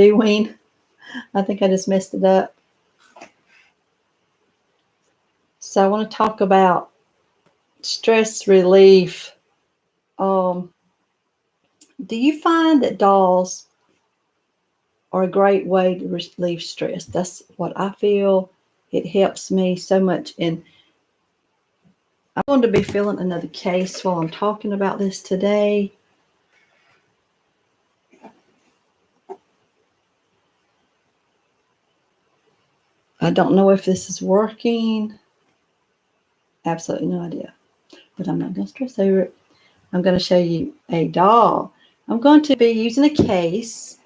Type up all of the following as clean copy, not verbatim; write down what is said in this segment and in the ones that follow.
doing. I think I just messed it up. So I want to talk about stress relief. Do you find that dolls are a great way to relieve stress? That's what I feel. It helps me so much. And I'm going to be filling another case while I'm talking about this today. I don't know if this is working. Absolutely no idea. But I'm not going to stress over it. I'm going to show you a doll. I'm going to be using a case.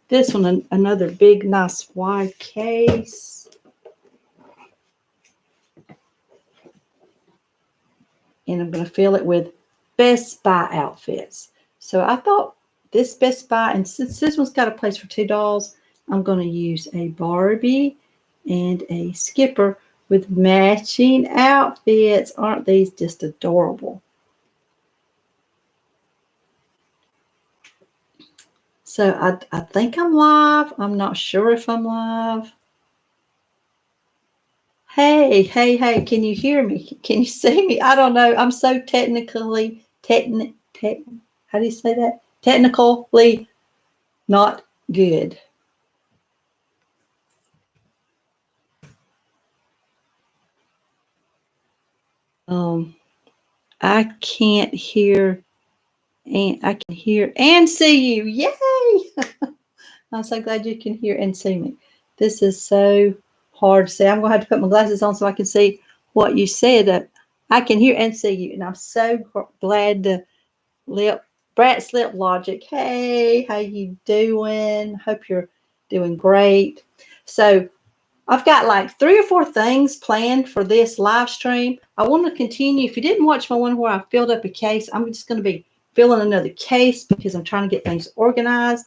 This one, another big, nice wide case. And I'm going to fill it with Best Buy outfits. So I thought this Best Buy, and since this one's got a place for 2 dolls, I'm going to use a Barbie and a Skipper with matching outfits. Aren't these just adorable? So I think I'm live. I'm not sure if I'm live. Hey, can you hear me? Can you see me? I don't know. I'm so how do you say that? Technically not good. I can't hear, and I can hear and see you. Yay! I'm so glad you can hear and see me. This is so hard to see. I'm going to have to put my glasses on so I can see what you said. I can hear and see you, and I'm so glad to Brat's Lip Logic. Hey, how you doing? Hope you're doing great. So I've got like 3 or 4 things planned for this live stream. I want to continue. If you didn't watch my one where I filled up a case, I'm just going to be filling another case because I'm trying to get things organized.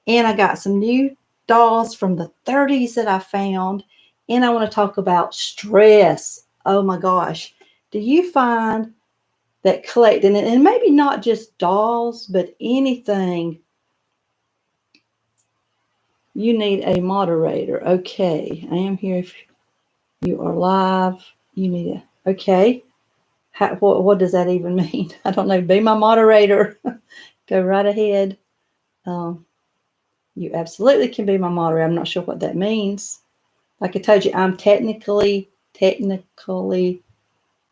And I got some new dolls from the 30s that I found. And I want to talk about stress. Oh my gosh. Do you find that collecting, and maybe not just dolls, but anything, you need a moderator? Okay, I am here. If you are live, you need okay. What does that even mean? I don't know. Be my moderator. Go right ahead. You absolutely can be my moderator. I'm not sure what that means. Like I told you, I'm technically,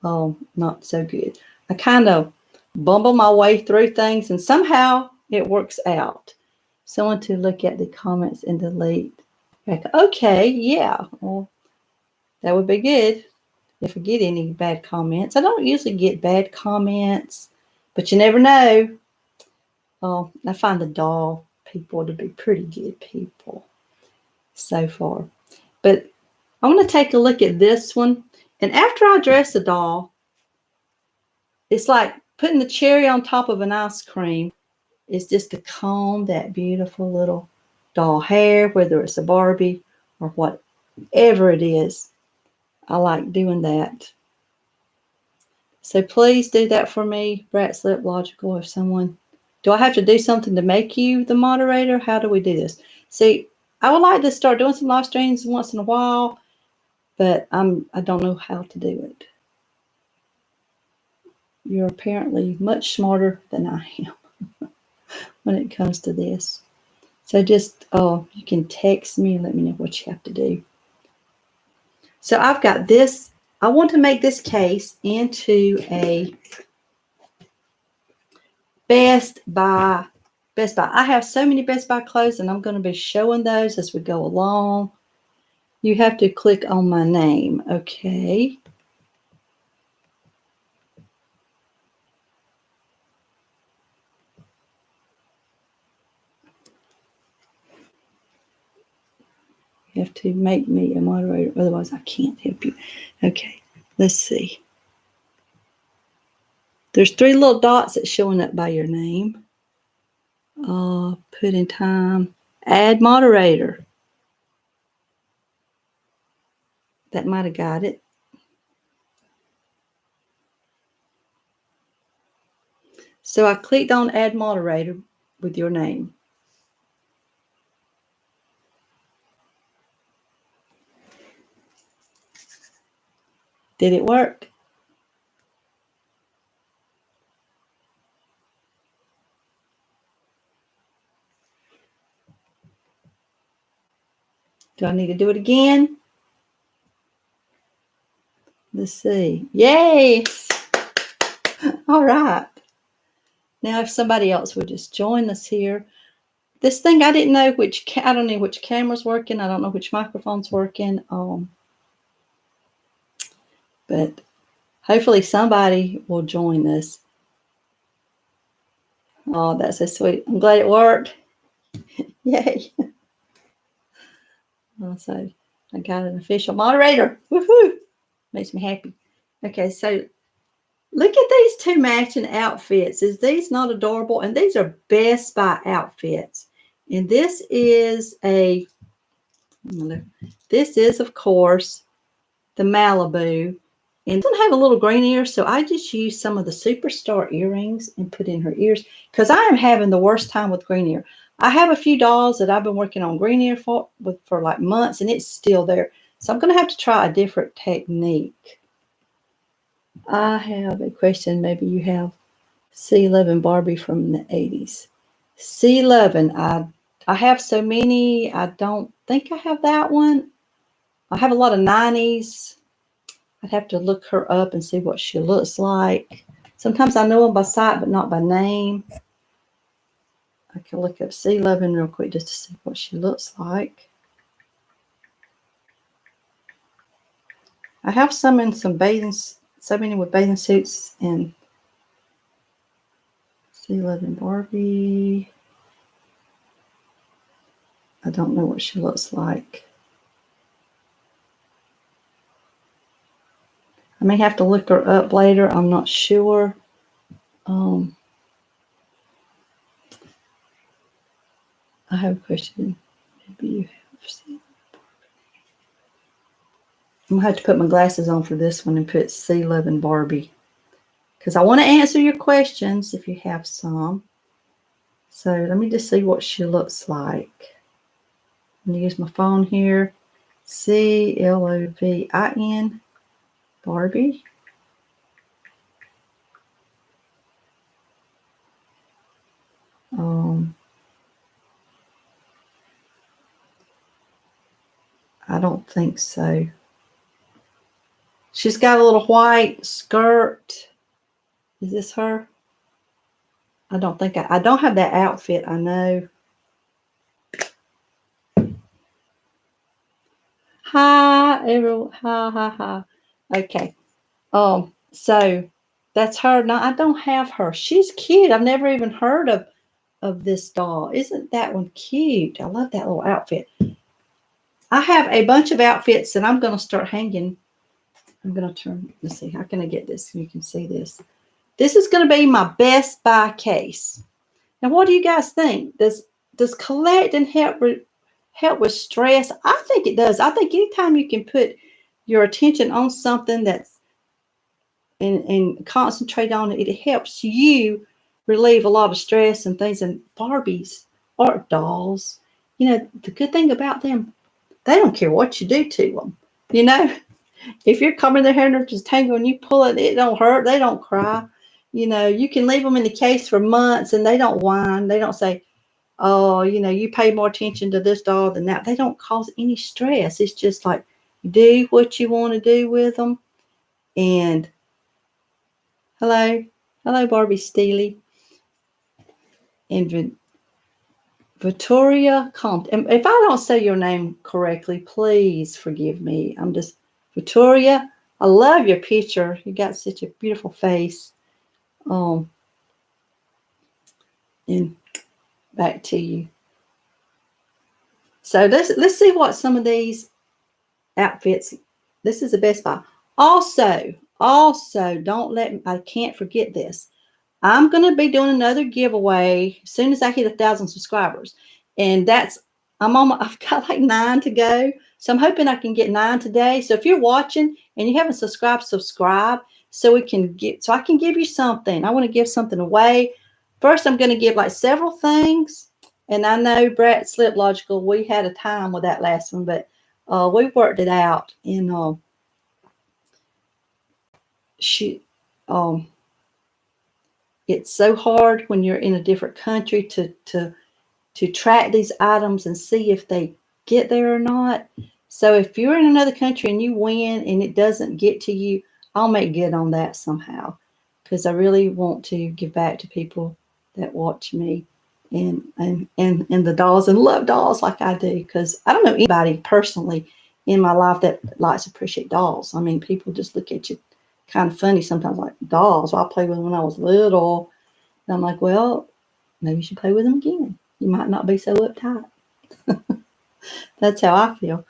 not so good. I kind of bumble my way through things, and somehow it works out. Someone to look at the comments and delete. Okay, yeah, well, that would be good if I get any bad comments. I don't usually get bad comments, but you never know. I find the doll people to be pretty good people so far. But I want to take a look at this one. And after I dress the doll, it's like putting the cherry on top of an ice cream. Is just to comb that beautiful little doll hair, whether it's a Barbie or whatever it is. I like doing that. So please do that for me, Brat's Lip Logical. If someone, do I have to do something to make you the moderator? How do we do this? See, I would like to start doing some live streams once in a while, but I don't know how to do it. You're apparently much smarter than I am when it comes to this. So just, you can text me and let me know what you have to do. So I've got this. I want to make this case into a Best Buy. Best Buy. I have so many Best Buy clothes, and I'm going to be showing those as we go along. You have to click on my name. Okay. You have to make me a moderator, otherwise I can't help you. Okay, let's see. There's 3 little dots that's showing up by your name. Put in time. Add moderator. That might have got it. So I clicked on add moderator with your name. Did it work? Do I need to do it again? Let's see. Yes. All right. Now, if somebody else would just join us here. This thing, I didn't know I don't know which camera's working. I don't know which microphone's working. But hopefully somebody will join us. Oh, that's so sweet. I'm glad it worked. Yay. So I got an official moderator. Woohoo. Makes me happy. Okay, so look at these two matching outfits. Is these not adorable? And these are Best Buy outfits. And this is of course, the Malibu. And it doesn't have a little green ear, so I just used some of the Superstar earrings and put in her ears because I am having the worst time with green ear. I have a few dolls that I've been working on green ear for like months, and it's still there. So I'm going to have to try a different technique. I have a question. Maybe you have C11 Barbie from the 80s. C11, I have so many. I don't think I have that one. I have a lot of 90s. I'd have to look her up and see what she looks like. Sometimes I know her by sight, but not by name. I can look up C11 real quick just to see what she looks like. I have some in so many with bathing suits and C11 Barbie. I don't know what she looks like. I may have to look her up later. I'm not sure. I have a question. Maybe you have seen. I'm going to have to put my glasses on for this one and put C11 Barbie. Because I want to answer your questions if you have some. So let me just see what she looks like. I'm going to use my phone here. CLOVIN Barbie. I don't think so. She's got a little white skirt. Is this her? I don't think I don't have that outfit, I know. Hi, everyone. Hi. Okay. So that's her. No, I don't have her. She's cute. I've never even heard of this doll. Isn't that one cute? I love that little outfit. I have a bunch of outfits that I'm going to start hanging. I'm going to turn, let's see, how can I get this so you can see this? This is going to be my Best Buy case. Now, what do you guys think? Does collecting help with stress? I think it does. I think anytime you can put your attention on something that's and concentrate on it, it helps you relieve a lot of stress and things. And Barbies are dolls. You know, the good thing about them, they don't care what you do to them. You know, if you're combing their hair and they're just tangled and you pull it, it don't hurt. They don't cry. You know, you can leave them in the case for months and they don't whine. They don't say, oh, you know, you pay more attention to this doll than that. They don't cause any stress. It's just like you do what you want to do with them. And hello, Barbie Steely. And Victoria Compton. If I don't say your name correctly, please forgive me. I'm just Victoria. I love your picture. You got such a beautiful face. And back to you. So let's see what some of these outfits. This is the Best Buy. Also, I can't forget this. I'm going to be doing another giveaway as soon as I hit 1,000 subscribers. And I've got like 9 to go. So I'm hoping I can get 9 today. So if you're watching and you haven't subscribed, subscribe so I can give you something. I want to give something away. First, I'm going to give like several things. And I know Brett Slip Logical, we had a time with that last one, but we worked it out. And she, it's so hard when you're in a different country to track these items and see if they get there or not. So if you're in another country and you win and it doesn't get to you, I'll make good on that somehow, because I really want to give back to people that watch me and the dolls and love dolls like I do, because I don't know anybody personally in my life that likes to appreciate dolls. I mean, people just look at you kind of funny sometimes, like, dolls. Well, I played with them when I was little. And I'm like, well, maybe you should play with them again. You might not be so uptight. That's how I feel.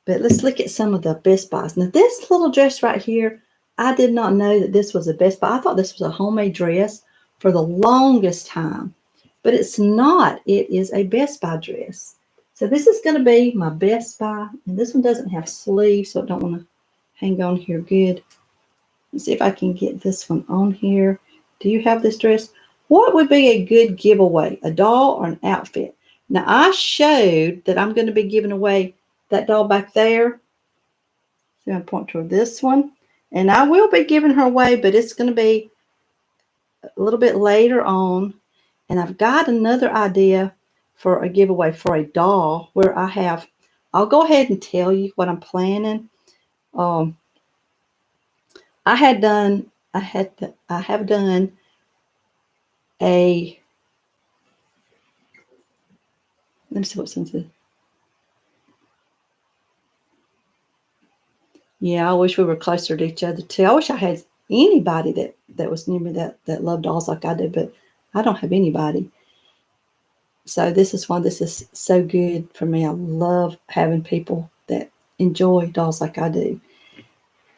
But let's look at some of the Best Buys. Now, this little dress right here, I did not know that this was a Best Buy. I thought this was a homemade dress for the longest time. But it's not. It is a Best Buy dress. So this is going to be my Best Buy. And this one doesn't have sleeves, so I don't want to hang on here good. Let's see if I can get this one on here. Do you have this dress? What would be a good giveaway, a doll or an outfit? Now, I showed that I'm going to be giving away that doll back there. So I'm going to point toward this one. And I will be giving her away, but it's going to be a little bit later on. And I've got another idea for a giveaway for a doll where I'll go ahead and tell you what I'm planning. I have done a, let me see what sense is. Yeah, I wish we were closer to each other too. I wish I had anybody that was near me that loved dolls like I do, but I don't have anybody. So this is why this is so good for me. I love having people that enjoy dolls like I do.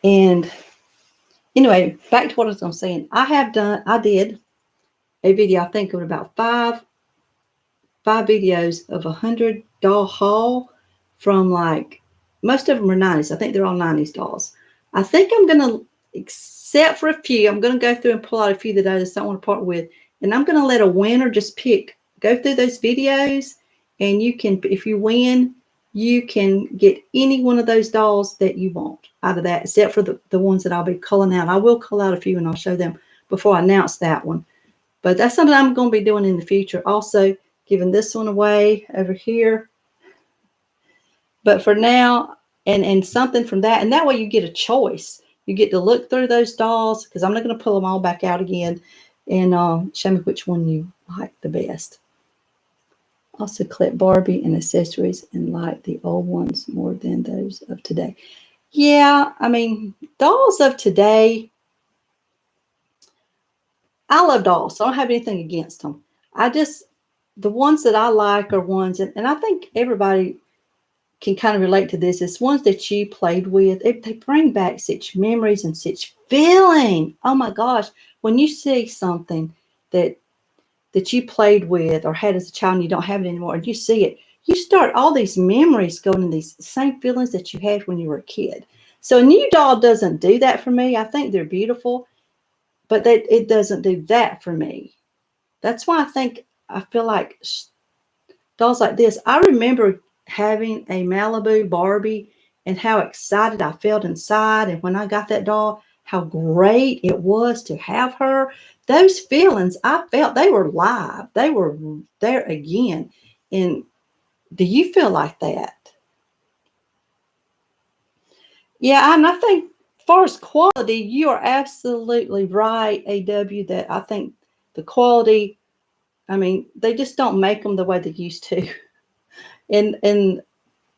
And anyway, back to what I was saying. I did a video, I think of about five videos of 100 doll haul from, like, most of them are 90s. I think they're all 90s dolls. I think I'm going to, except for a few, I'm going to go through and pull out a few that I just don't want to part with. And I'm going to let a winner just go through those videos. And you can, if you win, you can get any one of those dolls that you want out of that, except for the ones that I'll be culling out. I will cull out a few and I'll show them before I announce that one. But that's something I'm going to be doing in the future. Also, giving this one away over here. But for now, and something from that, and that way you get a choice. You get to look through those dolls, because I'm not going to pull them all back out again, and show me which one you like the best. Also collect Barbie and accessories and like the old ones more than those of today. Yeah, I mean, dolls of today, I love dolls, so I don't have anything against them. The ones that I like are ones, and I think everybody can kind of relate to this. It's ones that you played with. They bring back such memories and such feeling. Oh my gosh, when you see something that you played with or had as a child and you don't have it anymore, and you see it, you start all these memories going in these same feelings that you had when you were a kid. So a new doll doesn't do that for me. I think they're beautiful, but it doesn't do that for me. That's why I feel like dolls like this. I remember having a Malibu Barbie and how excited I felt inside. And when I got that doll, how great it was to have her. Those feelings I felt, they were live. They were there again. And do you feel like that? Yeah, and I think as far as quality, you are absolutely right, AW, that I think the quality, I mean, they just don't make them the way they used to. And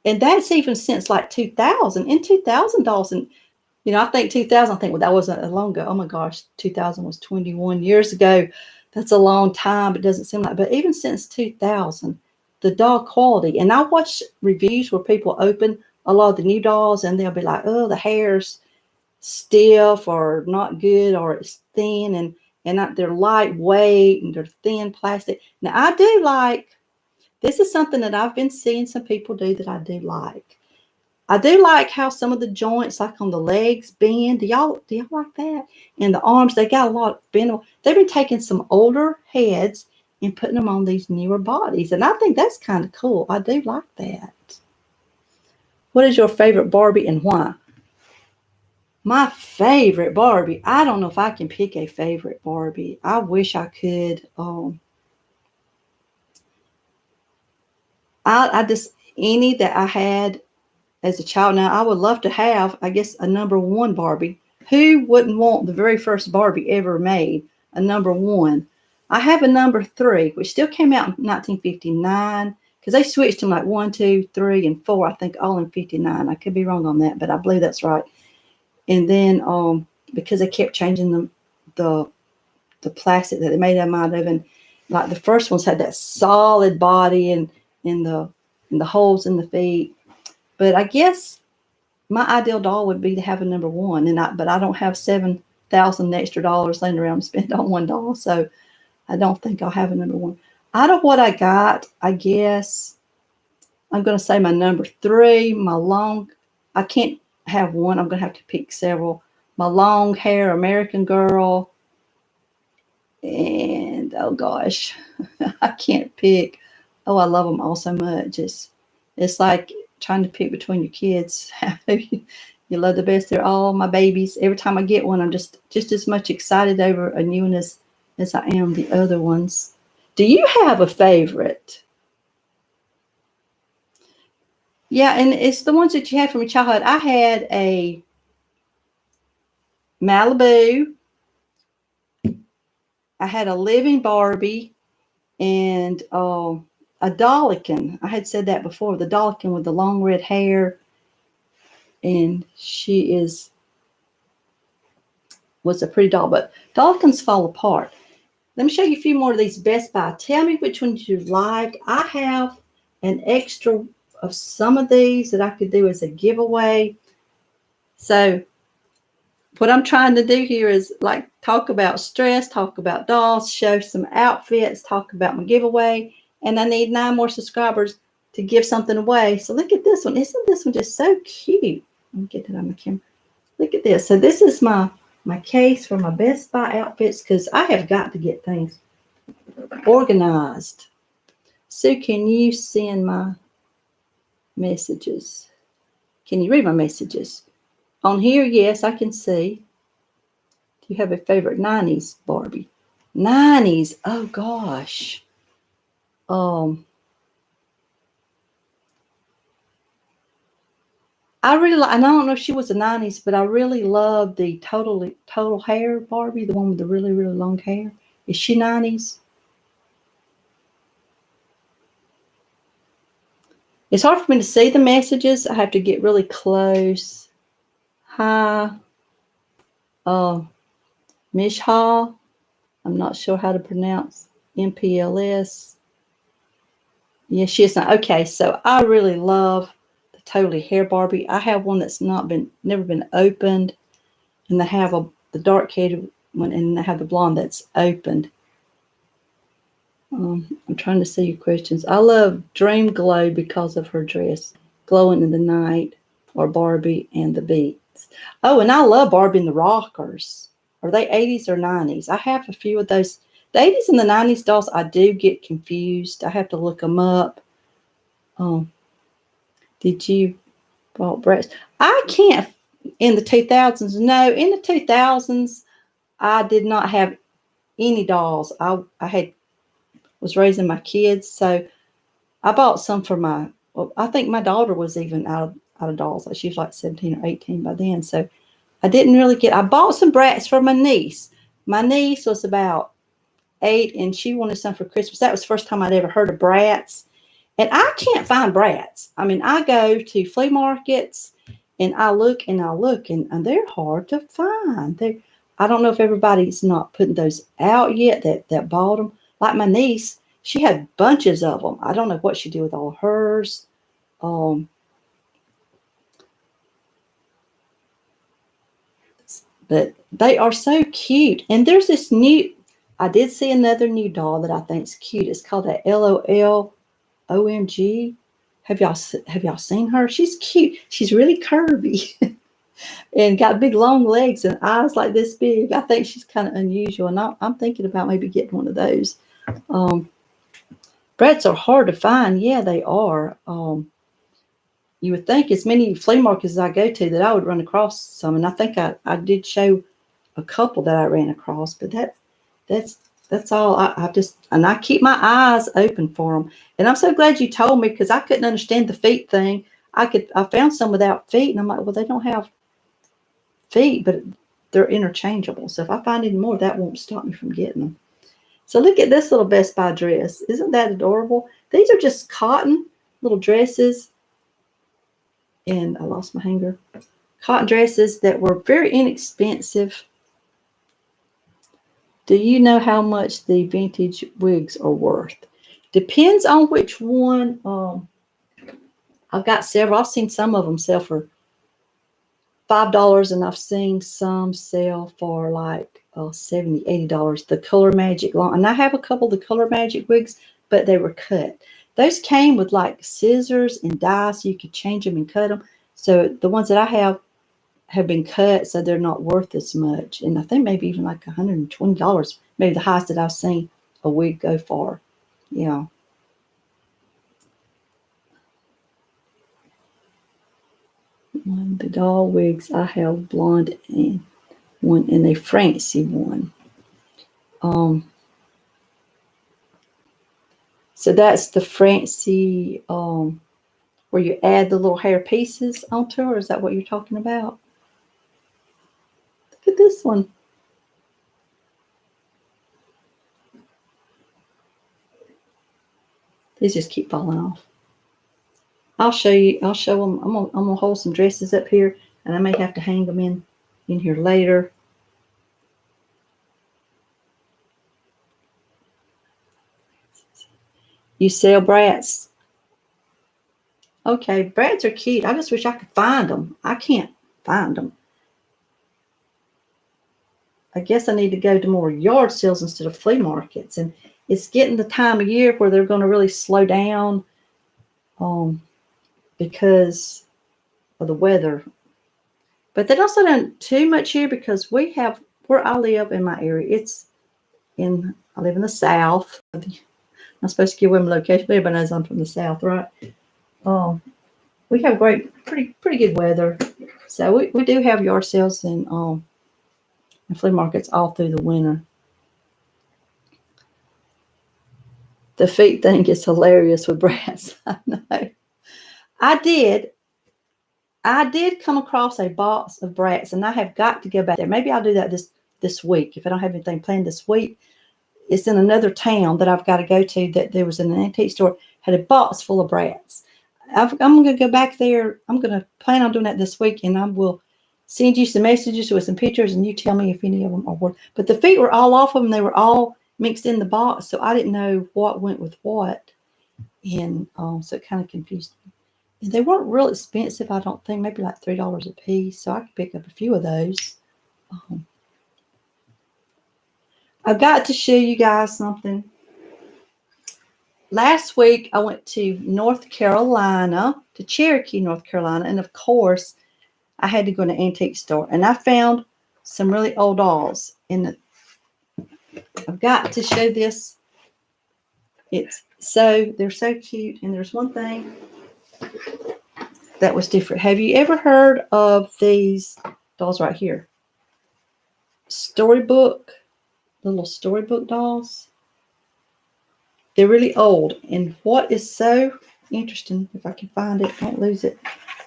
that's even since like 2000. In 2000, Dawson, I think 2000, I think, well, that wasn't that long ago. Oh my gosh, 2000 was 21 years ago. That's a long time. It doesn't seem like, but even since 2000, the doll quality, and I watch reviews where people open a lot of the new dolls and they'll be like, oh, the hair's stiff or not good, or it's thin, and they're lightweight and they're thin plastic. Now, I do like, this is something that I've been seeing some people do that I do like. I do like how some of the joints, like on the legs, bend. Do y'all like that? And the arms, they got a lot of bend. They've been taking some older heads and putting them on these newer bodies. And I think that's kind of cool. I do like that. What is your favorite Barbie and why? My favorite Barbie. I don't know if I can pick a favorite Barbie. I wish I could. I just any that I had as a child. Now I would love to have, I guess, a number one Barbie. Who wouldn't want the very first Barbie ever made a number one? I have a number three, which still came out in 1959 because they switched them like one, two, three, and four. I think all in 59. I could be wrong on that, but I believe that's right. And then because they kept changing the the plastic that they made them out of, and like the first ones had that solid body and in the holes in the feet. But I guess my ideal doll would be to have a number one, but I don't have $7,000 extra dollars laying around to spend on one doll, so I don't think I'll have a number one. Out of what I got, I guess I'm going to say my number three, my long. I can't have one. I'm going to have to pick several. My long hair American Girl, and oh gosh, I can't pick. Oh, I love them all so much. It's like trying to pick between your kids. You love the best. They're all my babies. Every time I get one, I'm just as much excited over a new one as I am the other ones. Do you have a favorite? Yeah, and it's the ones that you had from your childhood. I had a Malibu. I had a living Barbie and a Dollikin. I had said that before. The Dollikin with the long red hair, and she was a pretty doll. But Dollikins fall apart. Let me show you a few more of these Best Buy. Tell me which ones you like. I have an extra of some of these that I could do as a giveaway. So what I'm trying to do here is like talk about stress, talk about dolls, show some outfits, talk about my giveaway. And I need 9 more subscribers to give something away. So look at this one. Isn't this one just so cute? Let me get that on the camera. Look at this. So this is my case for my Best Buy outfits because I have got to get things organized. Sue, can you send my messages? Can you read my messages? On here, yes, I can see. Do you have a favorite 90s Barbie? 90s. Oh gosh. I really like, and I don't know if she was a 90s, but I really love the total hair Barbie, the one with the really, really long hair. Is she 90s? It's hard for me to see the messages. I have to get really close. Hi. Mishha. I'm not sure how to pronounce MPLS. Yeah, she is not. Okay, so I really love the totally hair Barbie. I have one that's never been opened, and they have the dark haired one, and they have the blonde that's opened. I'm trying to see your questions. I love Dream Glow because of her dress, glowing in the night, or Barbie and the Beats. Oh, and I love Barbie and the Rockers. Are they 80s or 90s? I have a few of those. The 80s and the 90s dolls, I do get confused. I have to look them up. Did you bought breasts? I can't in the 2000s. No, in the 2000s, I did not have any dolls. I was raising my kids, so I bought some for I think my daughter was even out of dolls. She was like 17 or 18 by then, so I didn't really I bought some brats for my niece. My niece was about 8, and she wanted some for Christmas. That was the first time I'd ever heard of brats. And I can't find brats. I mean, I go to flea markets and I look and they're hard to find. I don't know if everybody's not putting those out yet that bought them. Like my niece, she had bunches of them. I don't know what she did with all hers. But they are so cute. And there's this I did see another new doll that I think is cute. It's called a LOL OMG. Have y'all seen her? She's cute. She's really curvy and got big long legs and eyes like this big. I think she's kind of unusual. And I'm thinking about maybe getting one of those. Brats are hard to find. Yeah, they are. you would think as many flea markets as I go to that I would run across some. And I think I did show a couple that I ran across, but that's all. I keep my eyes open for them. And I'm so glad you told me, because I couldn't understand the feet thing. I found some without feet, and I'm like, well, they don't have feet, but they're interchangeable. So if I find any more, that won't stop me from getting them. So look at this little Best Buy dress. Isn't that adorable? These are just cotton little dresses. And I lost my hanger. Cotton dresses that were very inexpensive. Do you know how much the vintage wigs are worth? Depends on which one. I've got several. I've seen some of them sell for $5, and I've seen some sell for like $70, $80. The Color Magic long, and I have a couple of the Color Magic wigs, but they were cut. Those came with like scissors and dies, so you could change them and cut them. So the ones that I have been cut, so they're not worth as much. And I think maybe even like $120, maybe the highest that I've seen a wig go for. Yeah. One of the doll wigs I have blonde and one and a Francie one. So that's the Francie where you add the little hair pieces onto her. Is that what you're talking about? Look at this one. These just keep falling off. I'll show you. I'll show them. I'm gonna hold some dresses up here, and I may have to hang them in here later. You sell brats? Okay, brats are cute. I just wish I could find them. I can't find them. I guess I need to go to more yard sales instead of flea markets. And it's getting the time of year where they're going to really slow down because of the weather. But they don't slow down too much here, because we have, where I live in my area, I live in the South. I'm supposed to give women location, but everybody knows I'm from the South, right? We have pretty good weather. So we do have yard sales and flea markets all through the winter. The feet thing is hilarious with brats. I know. I did come across a box of brats, and I have got to go back there. Maybe I'll do that this week if I don't have anything planned this week. It's in another town that I've got to go to, that there was an antique store, had a box full of brats. I'm going to go back there. I'm going to plan on doing that this week, and I will send you some messages with some pictures, and you tell me if any of them are worth. But the feet were all off of them. They were all mixed in the box, so I didn't know what went with what, and so it kind of confused me. And they weren't real expensive, I don't think, maybe like $3 a piece, so I could pick up a few of those. I've got to show you guys something. Last week, I went to North Carolina, to Cherokee, North Carolina, and of course, I had to go to an antique store, and I found some really old dolls. And I've got to show this. They're so cute. And there's one thing that was different. Have you ever heard of these dolls right here? Little storybook dolls. They're really old. And what is so interesting, if I can find it, don't lose it.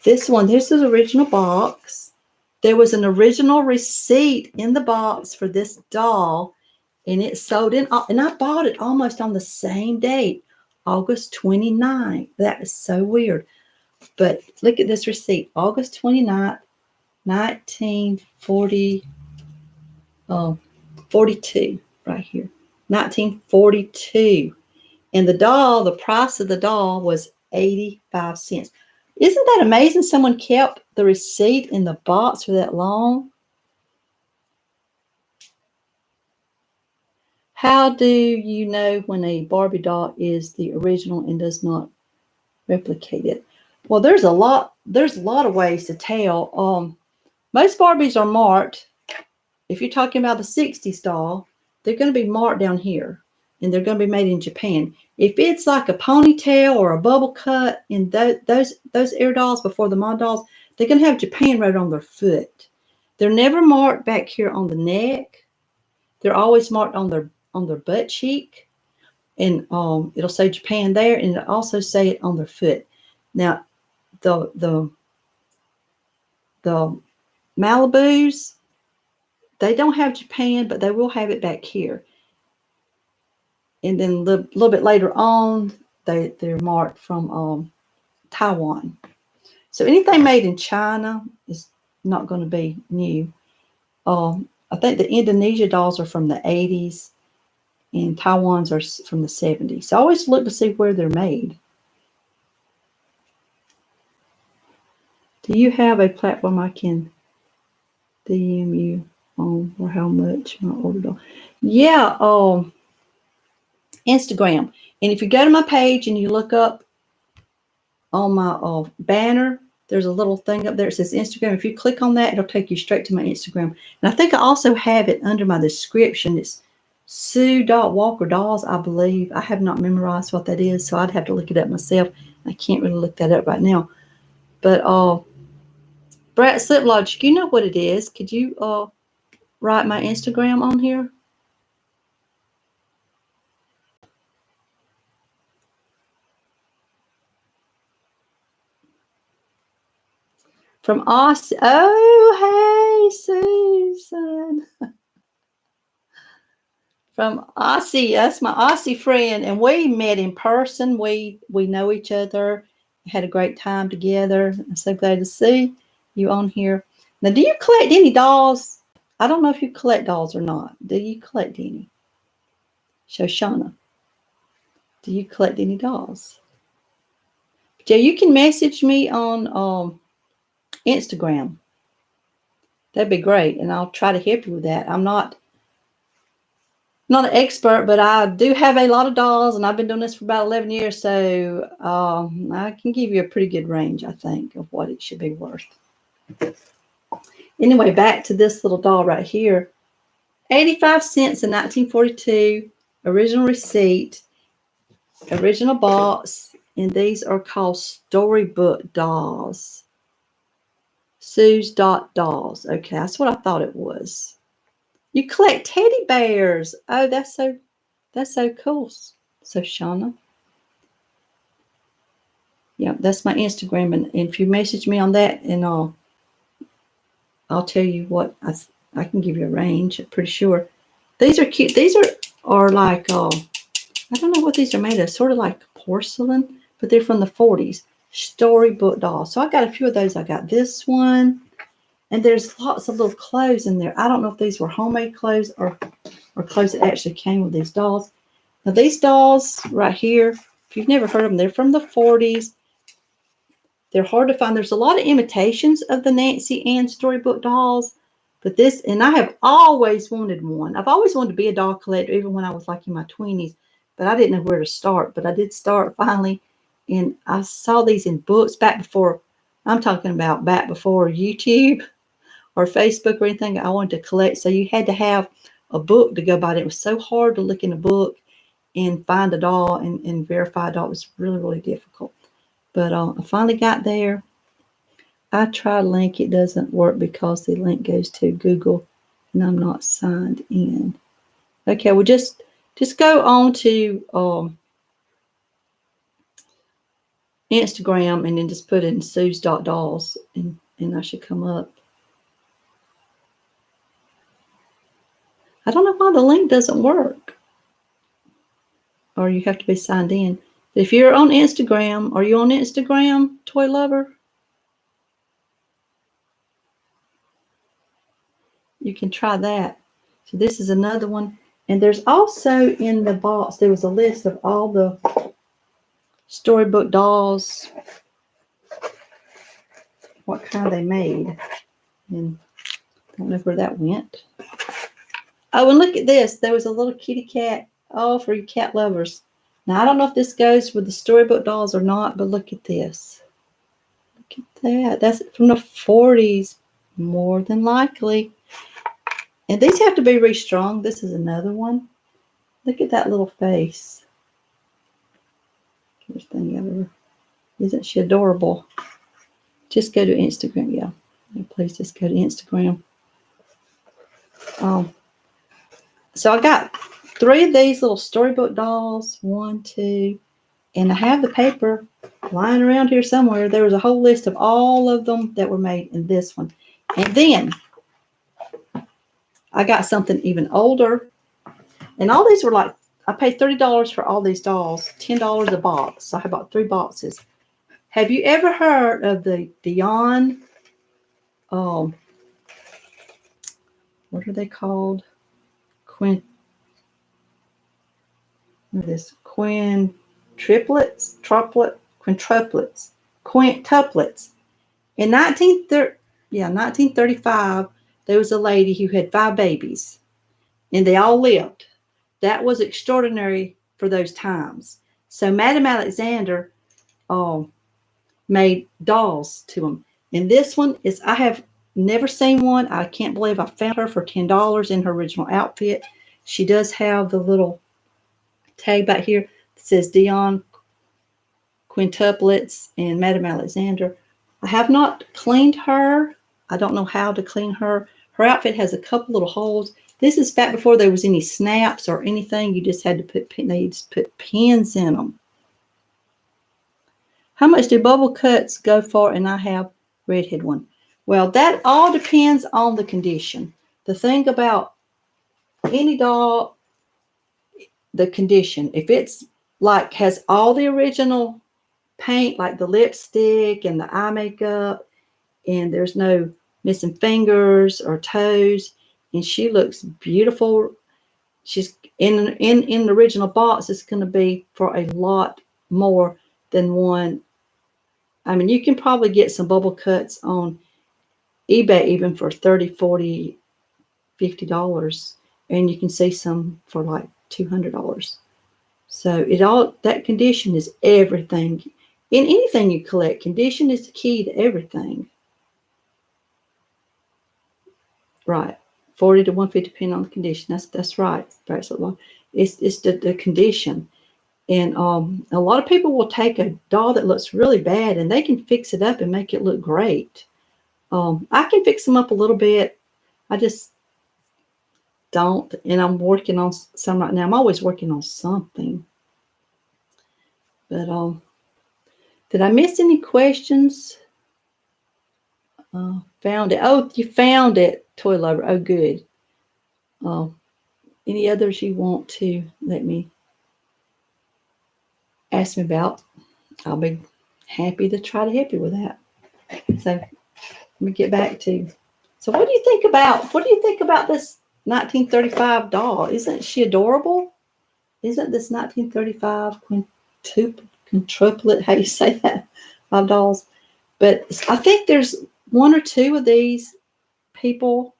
This is the original box. There was an original receipt in the box for this doll, and it sold in, and I bought it almost on the same date, August 29th. That is so weird. But look at this receipt, August 29th, 1942, right here, 1942. And the price of the doll was 85 cents. Isn't that amazing? Someone kept the receipt in the box for that long. How do you know when a Barbie doll is the original and does not replicate it? Well, there's a lot of ways to tell. Most Barbies are marked. If you're talking about the 60s doll, they're going to be marked down here. and they're going to be made in Japan. If it's like a ponytail or a bubble cut in those air dolls before the mod dolls, they're going to have Japan wrote on their foot. They're never marked back here on the neck. They're always marked on their butt cheek, and it'll say Japan there, and it'll also say it on their foot. Now, the Malibus, they don't have Japan, but they will have it back here. And then a little bit later on, they're marked from Taiwan. So anything made in China is not going to be new. I think the Indonesia dolls are from the 80s, and Taiwan's are from the 70s. So I always look to see where they're made. Do you have a platform I can DM you on, or how much my order doll? Yeah, Instagram. And if you go to my page and you look up on my banner, there's a little thing up there that says Instagram. If you click on that, it'll take you straight to my Instagram. And I think I also have it under my description. It's Sue.Walker Dolls, I believe. I have not memorized what that is, so I'd have to look it up myself. I can't really look that up right now. But Brat Slip Logic, you know what it is. Could you write my Instagram on here? From Austin. Oh, hey, Susan. From Aussie. That's my Aussie friend. And we met in person. We know each other. Had a great time together. I'm so glad to see you on here. Now, do you collect any dolls? I don't know if you collect dolls or not. Do you collect any? Shoshana, do you collect any dolls? Yeah, you can message me on Instagram. That'd be great, and I'll try to help you with that. I'm not an expert, but I do have a lot of dolls, and I've been doing this for about 11 years, so I can give you a pretty good range, I think, of what it should be worth. Anyway, back to this little doll right here. 85 cents in 1942, original receipt, original box, and these are called storybook dolls. Sue's Dolls. Okay, that's what I thought it was. You collect teddy bears. Oh, that's so cool. So Shauna. Yeah, that's my Instagram, and if you message me on that, and I'll tell you what I can give you a range. I'm pretty sure. These are cute. These are like I don't know what these are made of. Sort of like porcelain, but they're from the 40s. Storybook dolls. So I got a few of those. I got this one. And there's lots of little clothes in there. I don't know if these were homemade clothes or clothes that actually came with these dolls. Now, these dolls right here, if you've never heard of them, they're from the 40s. They're hard to find. There's a lot of imitations of the Nancy Ann storybook dolls. But this, and I have always wanted one. I've always wanted to be a doll collector, even when I was like in my 20s. But I didn't know where to start. But I did start finally. And I saw these in books back before, I'm talking about back before YouTube or Facebook or anything I wanted to collect. So you had to have a book to go by. It was so hard to look in a book and find a doll and verify a doll. It was really, really difficult. But I finally got there. I tried link. It doesn't work because the link goes to Google and I'm not signed in. Okay, well, just go on to Instagram and then just put in Sue's.dolls and I should come up. I don't know why the link doesn't work. Or you have to be signed in. If you're on Instagram, are you on Instagram, Toy Lover? You can try that. So this is another one. And there's also in the box, there was a list of all the storybook dolls, what kind they made. And I don't know where that went. Oh, and look at this. There was a little kitty cat. Oh, for you cat lovers. Now, I don't know if this goes with the storybook dolls or not, but look at this. Look at that. That's from the 40s, more than likely. And these have to be restrung. This is another one. Look at that little face. First thing ever. Isn't she adorable? Just go to Instagram. Yeah. Please just go to Instagram. So I got 3 of these little storybook dolls. 1, 2. And I have the paper lying around here somewhere. There was a whole list of all of them that were made in this one. And then I got something even older. And all these were like, I paid $30 for all these dolls, $10 a box. So I bought 3 boxes. Have you ever heard of the Dion, what are they called? Quintuplets. In 1935, there was a lady who had 5 babies, and they all lived. That was extraordinary for those times. So Madame Alexander made dolls to them. And this one is, I have never seen one. I can't believe I found her for $10 in her original outfit. She does have the little tag back here that says Dion Quintuplets and Madame Alexander. I have not cleaned her. I don't know how to clean her. Her outfit has a couple little holes. This is back before there was any snaps or anything. You just had to put pins in them. How much do bubble cuts go for? And I have redhead one. Well, that all depends on the condition. The thing about any doll, the condition. If it's like has all the original paint, like the lipstick and the eye makeup, and there's no missing fingers or toes, and she looks beautiful. She's in the original box. It's going to be for a lot more than one. I mean, you can probably get some bubble cuts on eBay even for $30, $40, $50, and you can see some for like $200. So that condition is everything. In anything you collect, condition is the key to everything. Right. 40 to 150 depending on the condition. That's right. It's the condition. And a lot of people will take a doll that looks really bad and they can fix it up and make it look great. I can fix them up a little bit. I just don't. And I'm working on some right now. I'm always working on something. But did I miss any questions? Found it. Oh, you found it, Toy Lover. Oh, good. Any others you want to let me ask me about? I'll be happy to try to help you with that. So let me get back to. So what do you think about this 1935 doll? Isn't she adorable? Isn't this 1935 quintuplet? How you say that? Of dolls. But I think there's 1 or 2 of these people.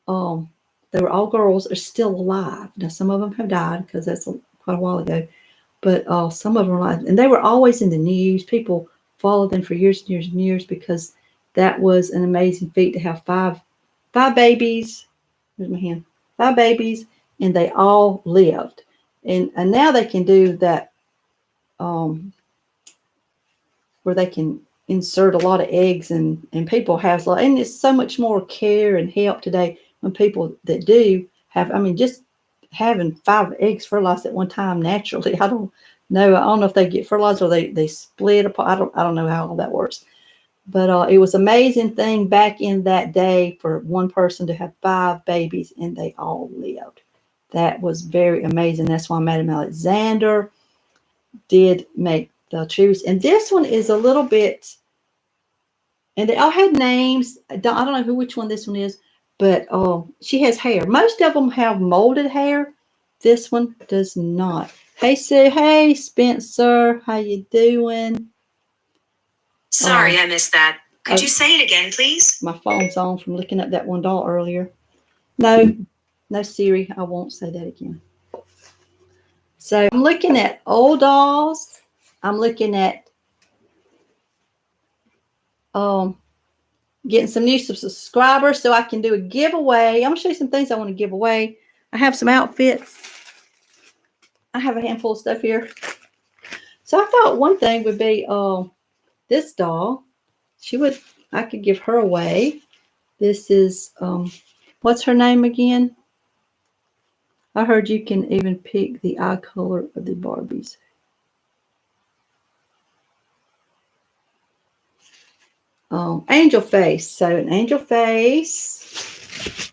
They were all girls, are still alive. Now some of them have died because that's quite a while ago. But some of them are alive, and they were always in the news. People followed them for years and years and years because that was an amazing feat to have five babies. Here's my hand. 5 babies, and they all lived. And now they can do that where they can insert a lot of eggs, and people have, and it's so much more care and help today when people that do have, I mean, just having 5 eggs fertilized at one time naturally. I don't know if they get fertilized or they split apart. I don't know how all that works. But it was an amazing thing back in that day for one person to have 5 babies and they all lived. That was very amazing. That's why Madame Alexander did make the truce. And this one is a little bit, and they all had names. I don't know which one this one is, but she has hair. Most of them have molded hair. This one does not. Hey, Sue. Hey, Spencer. How you doing? Sorry, I missed that. Could you say it again, please? My phone's on from looking at that one doll earlier. No, Siri. I won't say that again. So I'm looking at old dolls. I'm looking at getting some new subscribers so I can do a giveaway. I'm going to show you some things I want to give away. I have some outfits I have a handful of stuff here. So I thought one thing would be this doll. I could give her away. This is, what's her name again? I heard you can even pick the eye color of the Barbies. Angel face. So an angel face.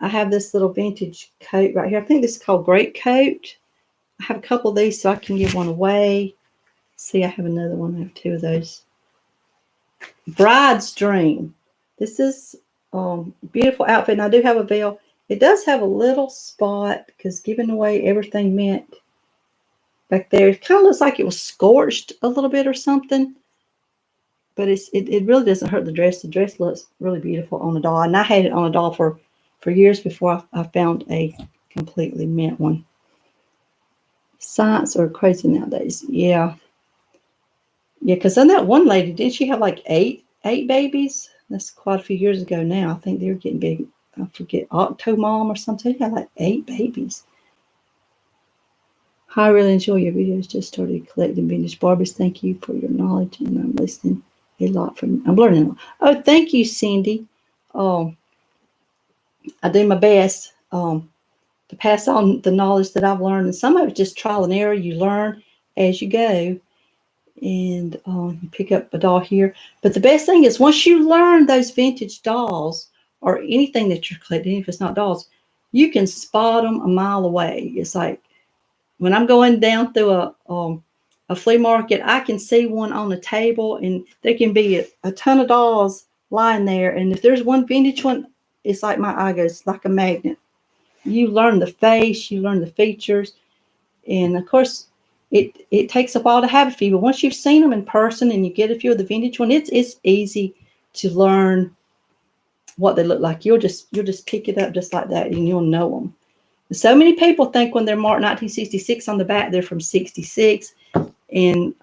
I have this little vintage coat right here. I think this is called Great Coat. I have a couple of these so I can give one away. See, I have another one. I have two of those. Bride's Dream. This is beautiful outfit. And I do have a veil. It does have a little spot because giving away everything meant back there. It kind of looks like it was scorched a little bit or something. But it really doesn't hurt the dress. The dress looks really beautiful on a doll. And I had it on a doll for years before I found a completely mint one. Science are crazy nowadays. Yeah. Yeah, because then that one lady, didn't she have like eight babies? That's quite a few years ago now. I think they were getting big. I forget, Octomom or something. She had like 8 babies. I really enjoy your videos. Just started collecting vintage Barbies. Thank you for your knowledge, and I'm listening a lot from. I'm learning a lot. Oh, thank you, Cindy. I do my best to pass on the knowledge that I've learned, and some of it's just trial and error. You learn as you go, and you pick up a doll here. But the best thing is once you learn those vintage dolls or anything that you're collecting, if it's not dolls, you can spot them a mile away. It's like when I'm going down through a flea market, I can see one on the table, and there can be a ton of dolls lying there. And if there's one vintage one, it's like my eye goes like a magnet. You learn the face, you learn the features, and of course, it takes a while to have a few. But once you've seen them in person and you get a few of the vintage one, it's easy to learn what they look like. You'll just pick it up just like that, and you'll know them. So many people think when they're marked 1966 on the back, they're from 66. And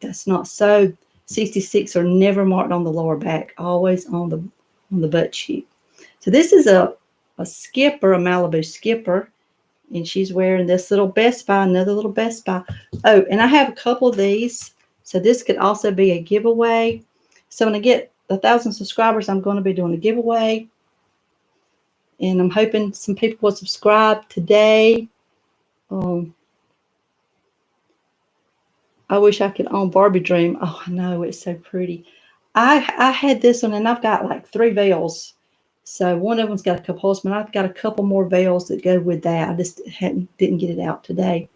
that's not so. 66 are never marked on the lower back, always on the butt cheek. So this is a skipper, a Malibu Skipper. And she's wearing this little Best Buy, another little Best Buy. Oh, and I have a couple of these. So this could also be a giveaway. So when I get 1,000 subscribers, I'm going to be doing a giveaway. And I'm hoping some people will subscribe today. I wish I could own Barbie Dream. Oh, I know. It's so pretty. I had this one, and I've got like 3 veils. So one of them's got a couple holes, but I've got a couple more veils that go with that. I just didn't get it out today.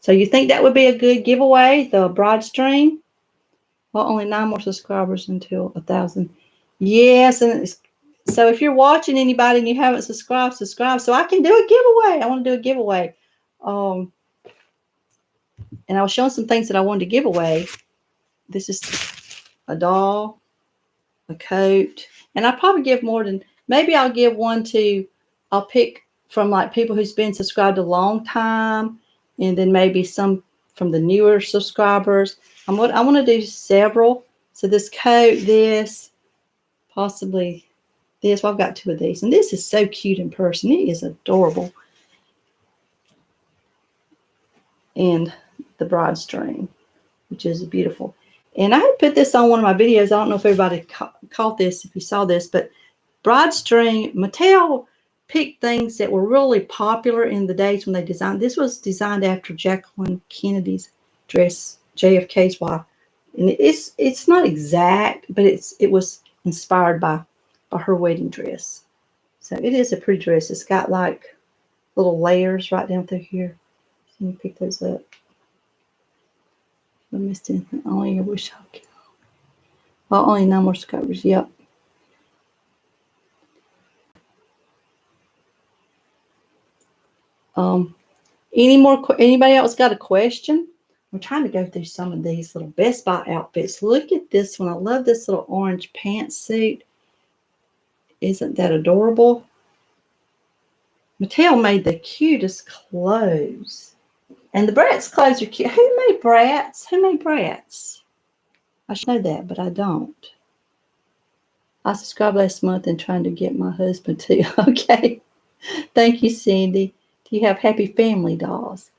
So you think that would be a good giveaway, the Bride's Dream? Well, only 9 more subscribers until 1,000. Yes, and so if you're watching anybody and you haven't subscribed, subscribe so I can do a giveaway. I want to do a giveaway. And I was showing some things that I wanted to give away. This is a doll, a coat, and I'll probably give more than, maybe I'll give one to, I'll pick from like people who's been subscribed a long time, and then maybe some from the newer subscribers. I want to do several. So this coat, this, possibly this. Well, I've got 2 of these, and this is so cute in person. It is adorable. And the Bride's Dream, which is beautiful. And I had put this on one of my videos. I don't know if everybody caught this, if you saw this, but Bride's Dream, Mattel picked things that were really popular in the days when they designed. This was designed after Jacqueline Kennedy's dress, JFK's wife. And it's not exact, but it was inspired by her wedding dress. So it is a pretty dress. It's got like little layers right down through here. Let me pick those up. I missed anything. Only I wish I could. Well, only 9 more subscribers. Yep. Anybody else got a question? I'm trying to go through some of these little Best Buy outfits. Look at this one. I love this little orange pantsuit. Isn't that adorable? Mattel made the cutest clothes. And the Bratz clothes are cute. Who made Bratz? Who made Bratz? I should know that, but I don't. I subscribed last month and trying to get my husband to. Okay. Thank you, Cindy. Do you have Happy Family dolls?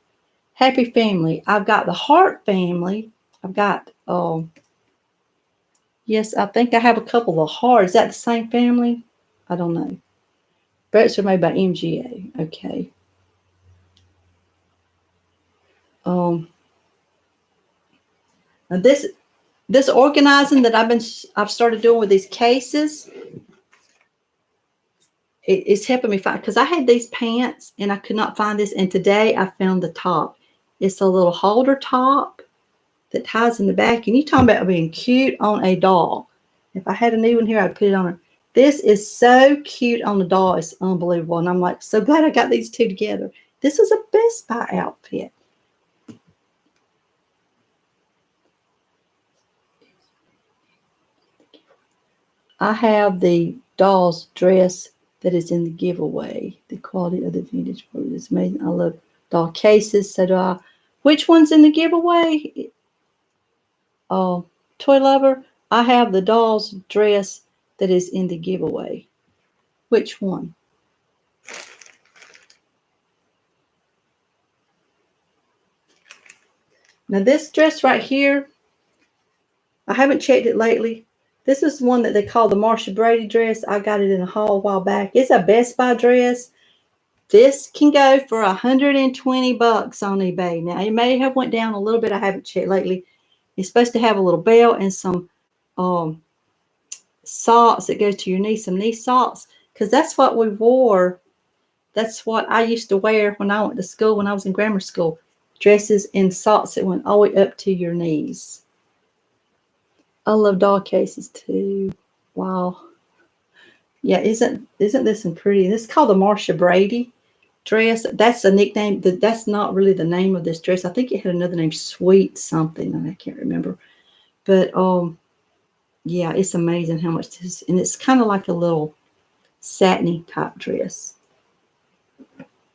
Happy Family. I've got the Heart Family. I've got, yes, I think I have a couple of Heart. Is that the same family? I don't know. Brits are made by MGA. Okay. Now this organizing that I've started doing with these cases, it's helping me find, because I had these pants and I could not find this, and today I found the top. It's a little holder top that ties in the back, and you talking about being cute on a doll. If I had a new one here, I'd put it on her. This is so cute on the doll. It's unbelievable, and I'm like so glad I got these two together. This is a Best Buy outfit. I have the doll's dress that is in the giveaway. The quality of the vintage is amazing. I love doll cases. So do I. Which one's in the giveaway? Oh, Toy Lover. I have the doll's dress that is in the giveaway. Which one? Now this dress right here, I haven't checked it lately. This is one that they call the Marsha Brady dress. I got it in a haul a while back. It's a Best Buy dress. This can go for $120 on eBay. Now it may have went down a little bit. I haven't checked lately. It's supposed to have a little belt and some socks that go to your knee, some knee socks, because that's what we wore. That's what I used to wear when I went to school, when I was in grammar school. Dresses and socks that went all the way up to your knees. I love doll cases too. Wow. Yeah, isn't this one pretty? This is called the Marsha Brady dress. That's a nickname. That's not really the name of this dress. I think it had another name, Sweet something, and I can't remember. But yeah, it's amazing how much this, and it's kind of like a little satiny type dress.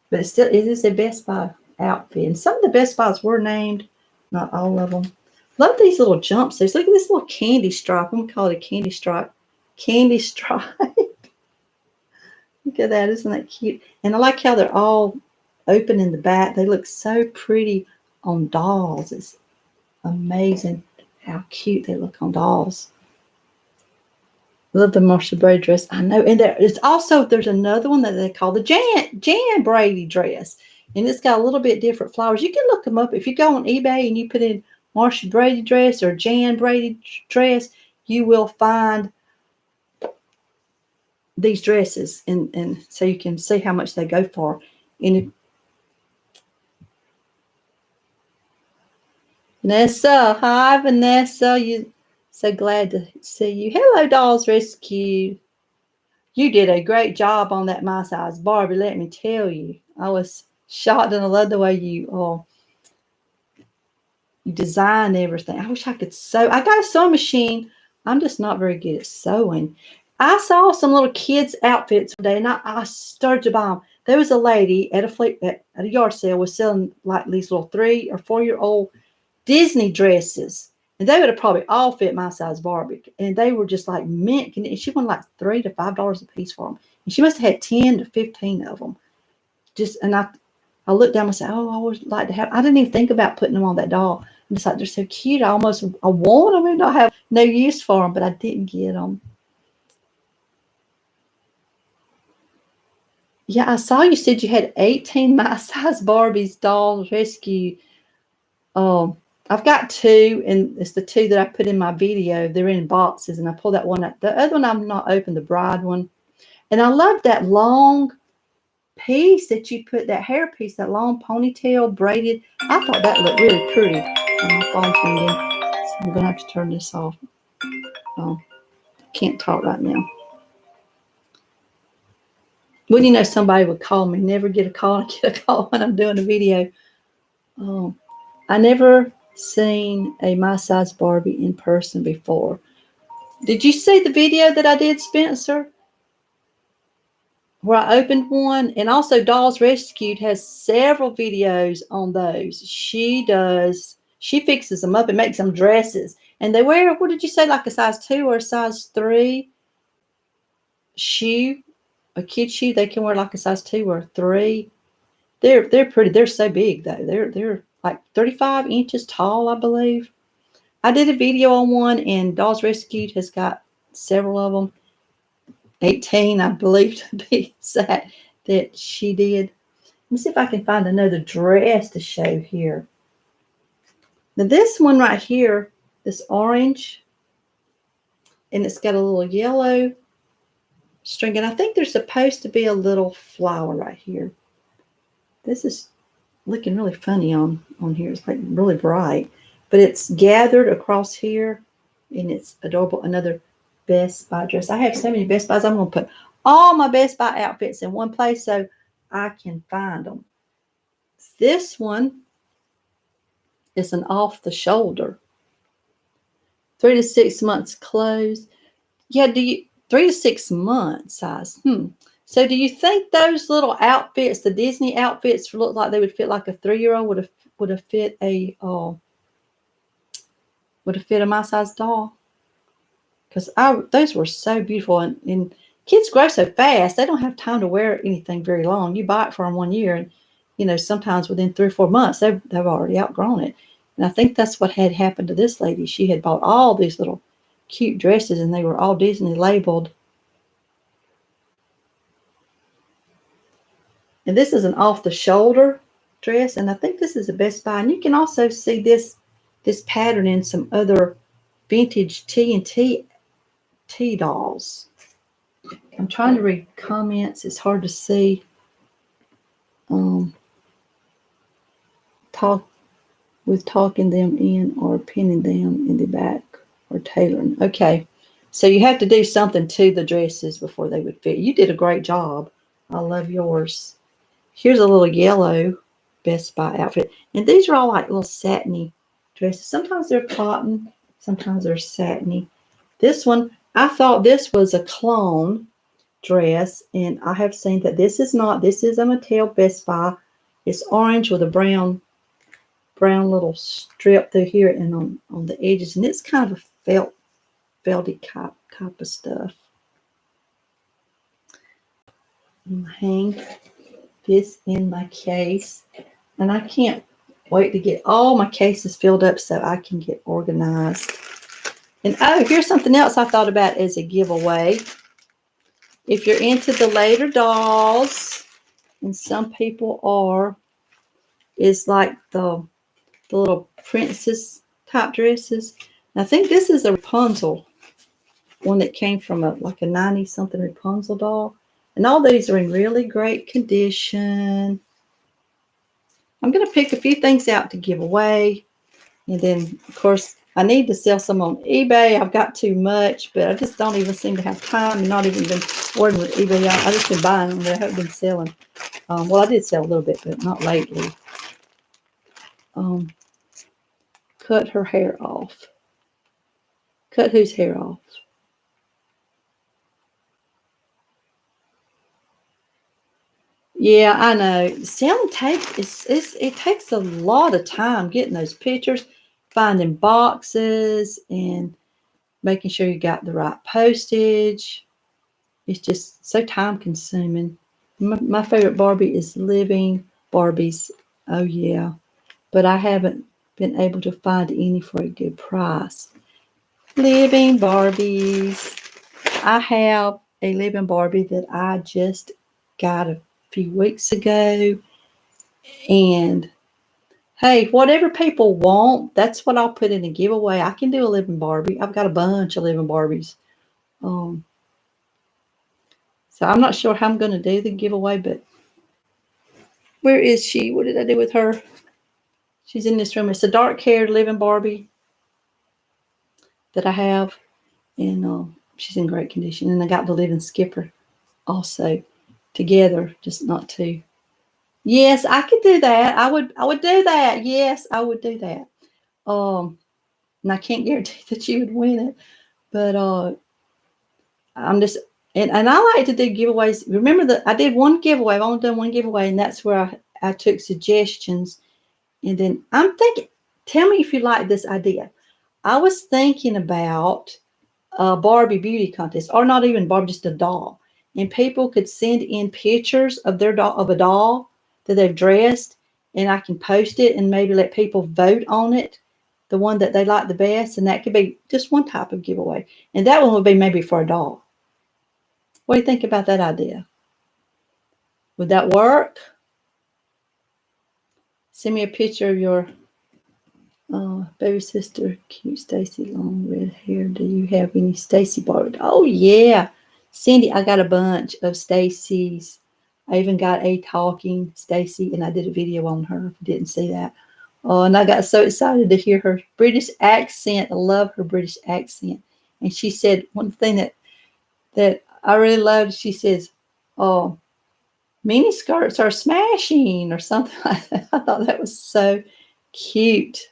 But it is a Best Buy outfit. And some of the Best Buys were named, not all of them. Love these little jumpsuits. Look at this little candy stripe. I'm gonna call it a candy stripe. Candy stripe. Look at that. Isn't that cute? And I like how they're all open in the back. They look so pretty on dolls. It's amazing how cute they look on dolls. Love the Marsha Brady dress. I know. And there's another one that they call the Jan Brady dress. And it's got a little bit different flowers. You can look them up. If you go on eBay and you put in Marsha Brady dress or Jan Brady dress, you will find these dresses. And so you can see how much they go for. And Vanessa, hi Vanessa. You so glad to see you. Hello, Dolls Rescue. You did a great job on that My Size Barbie, let me tell you. I was shocked, and I love the way you design everything. I wish I could sew. I got a sewing machine. I'm just not very good at sewing. I saw some little kids' outfits today, and I started to buy them. There was a lady at a yard sale was selling like these little 3 or 4-year-old Disney dresses. And they would have probably all fit My Size Barbie. And they were just like mint. And she wanted like $3 to $5 a piece for them. And she must have had 10 to 15 of them. And I looked down and said, oh, I would like to have. I didn't even think about putting them on that doll. I'm just like, they're so cute. I want them and I have no use for them, but I didn't get them. Yeah, I saw you said you had 18 My Size Barbies Dolls Rescue. I've got 2, and it's the 2 that I put in my video. They're in boxes, and I pulled that one out. The other one I'm not open, the bride one. And I love that long piece that you put, that hair piece, that long ponytail braided. I thought that looked really pretty. And my phone's ringing, so I'm going to have to turn this off. Oh, can't talk right now. Well, you know, somebody would call me. Never get a call. I get a call when I'm doing a video. Oh, I never seen a My Size Barbie in person before. Did you see the video that I did, Spencer? Where I opened one, and also Dolls Rescued has several videos on those. She fixes them up and makes them dresses. And they wear, what did you say, like a size 2 or a size 3 shoe? A kid shoe, they can wear like a size 2 or 3. They're pretty. They're so big though. They're like 35 inches tall, I believe. I did a video on one, and Dolls Rescued has got several of them. 18, I believe, to be exact, that she did. Let me see if I can find another dress to show here. Now this one right here, this orange, and it's got a little yellow string, and I think there's supposed to be a little flower right here. This is looking really funny on here. It's like really bright, but it's gathered across here, and it's adorable. Another Best Buy dress. I have so many Best Buys. I'm going to put all my Best Buy outfits in one place so I can find them. This one is an off the shoulder. 3 to 6 months clothes. Yeah, 3 to 6 months size. So do you think those little outfits, the Disney outfits, look like they would fit like a 3-year-old would have fit a my size doll? Because those were so beautiful, and kids grow so fast, they don't have time to wear anything very long. You buy it for them 1 year, and sometimes within 3 or 4 months they've already outgrown it. And I think that's what had happened to this lady. She had bought all these little cute dresses, and they were all Disney labeled. And this is an off-the-shoulder dress, and I think this is a Best Buy. And you can also see this pattern in some other vintage T&T dolls. I'm trying to read comments. It's hard to see. Talking them in or pinning them in the back or tailoring. Okay, so you have to do something to the dresses before they would fit. You did a great job. I love yours. Here's a little yellow Best Buy outfit. And these are all like little satiny dresses. Sometimes they're cotton. Sometimes they're satiny. This one, I thought this was a clone dress. And I have seen that this is not. This is a Mattel Best Buy. It's orange with a brown little strip through here and on the edges. And it's kind of a felty type of stuff. Hang this in my case, and I can't wait to get all my cases filled up so I can get organized. And here's something else I thought about as a giveaway. If you're into the later dolls, and some people are, is like the little princess type dresses. And I think this is a Rapunzel one that came from like a 90-something Rapunzel doll. And all these are in really great condition. I'm going to pick a few things out to give away. And then, of course, I need to sell some on eBay. I've got too much, but I just don't even seem to have time. I'm not even been working with eBay. I just been buying them, but I haven't been selling. Well, I did sell a little bit, but not lately. Cut her hair off. Cut whose hair off? Yeah, I know. Selling it takes a lot of time getting those pictures, finding boxes, and making sure you got the right postage. It's just so time consuming. My favorite Barbie is Living Barbies. Oh yeah, but I haven't been able to find any for a good price. Living Barbies. I have a Living Barbie that I just got a few weeks ago, and hey, whatever people want, that's what I'll put in a giveaway. I can do a Living Barbie. I've got a bunch of Living Barbies. So I'm not sure how I'm going to do the giveaway, but where is she? What did I do with her? She's in this room. It's a dark-haired Living Barbie that I have, and she's in great condition. And I got the Living Skipper also together, just not two. Yes, I could do that. I would do that. Yes, I would do that. And I can't guarantee that you would win it, but I'm just and I like to do giveaways. Remember that I did one giveaway. I've only done one giveaway, and that's where I took suggestions. And then I'm thinking, tell me if you like this idea. I was thinking about a Barbie beauty contest, or not even Barbie, just a doll. And people could send in pictures of their doll, of a doll, that they've dressed, and I can post it and maybe let people vote on it, the one that they like the best, and that could be just one type of giveaway. And that one would be maybe for a doll. What do you think about that idea? Would that work? Send me a picture of your baby sister, cute Stacy, long red hair. Do you have any Stacy Barbie? Oh yeah, Cindy, I got a bunch of Stacy's. I even got a talking Stacy, and I did a video on her. If you didn't see that, oh, and I got so excited to hear her British accent. I love her British accent. And she said one thing that I really loved. She says, "Oh, mini skirts are smashing," or something like that. I thought that was so cute.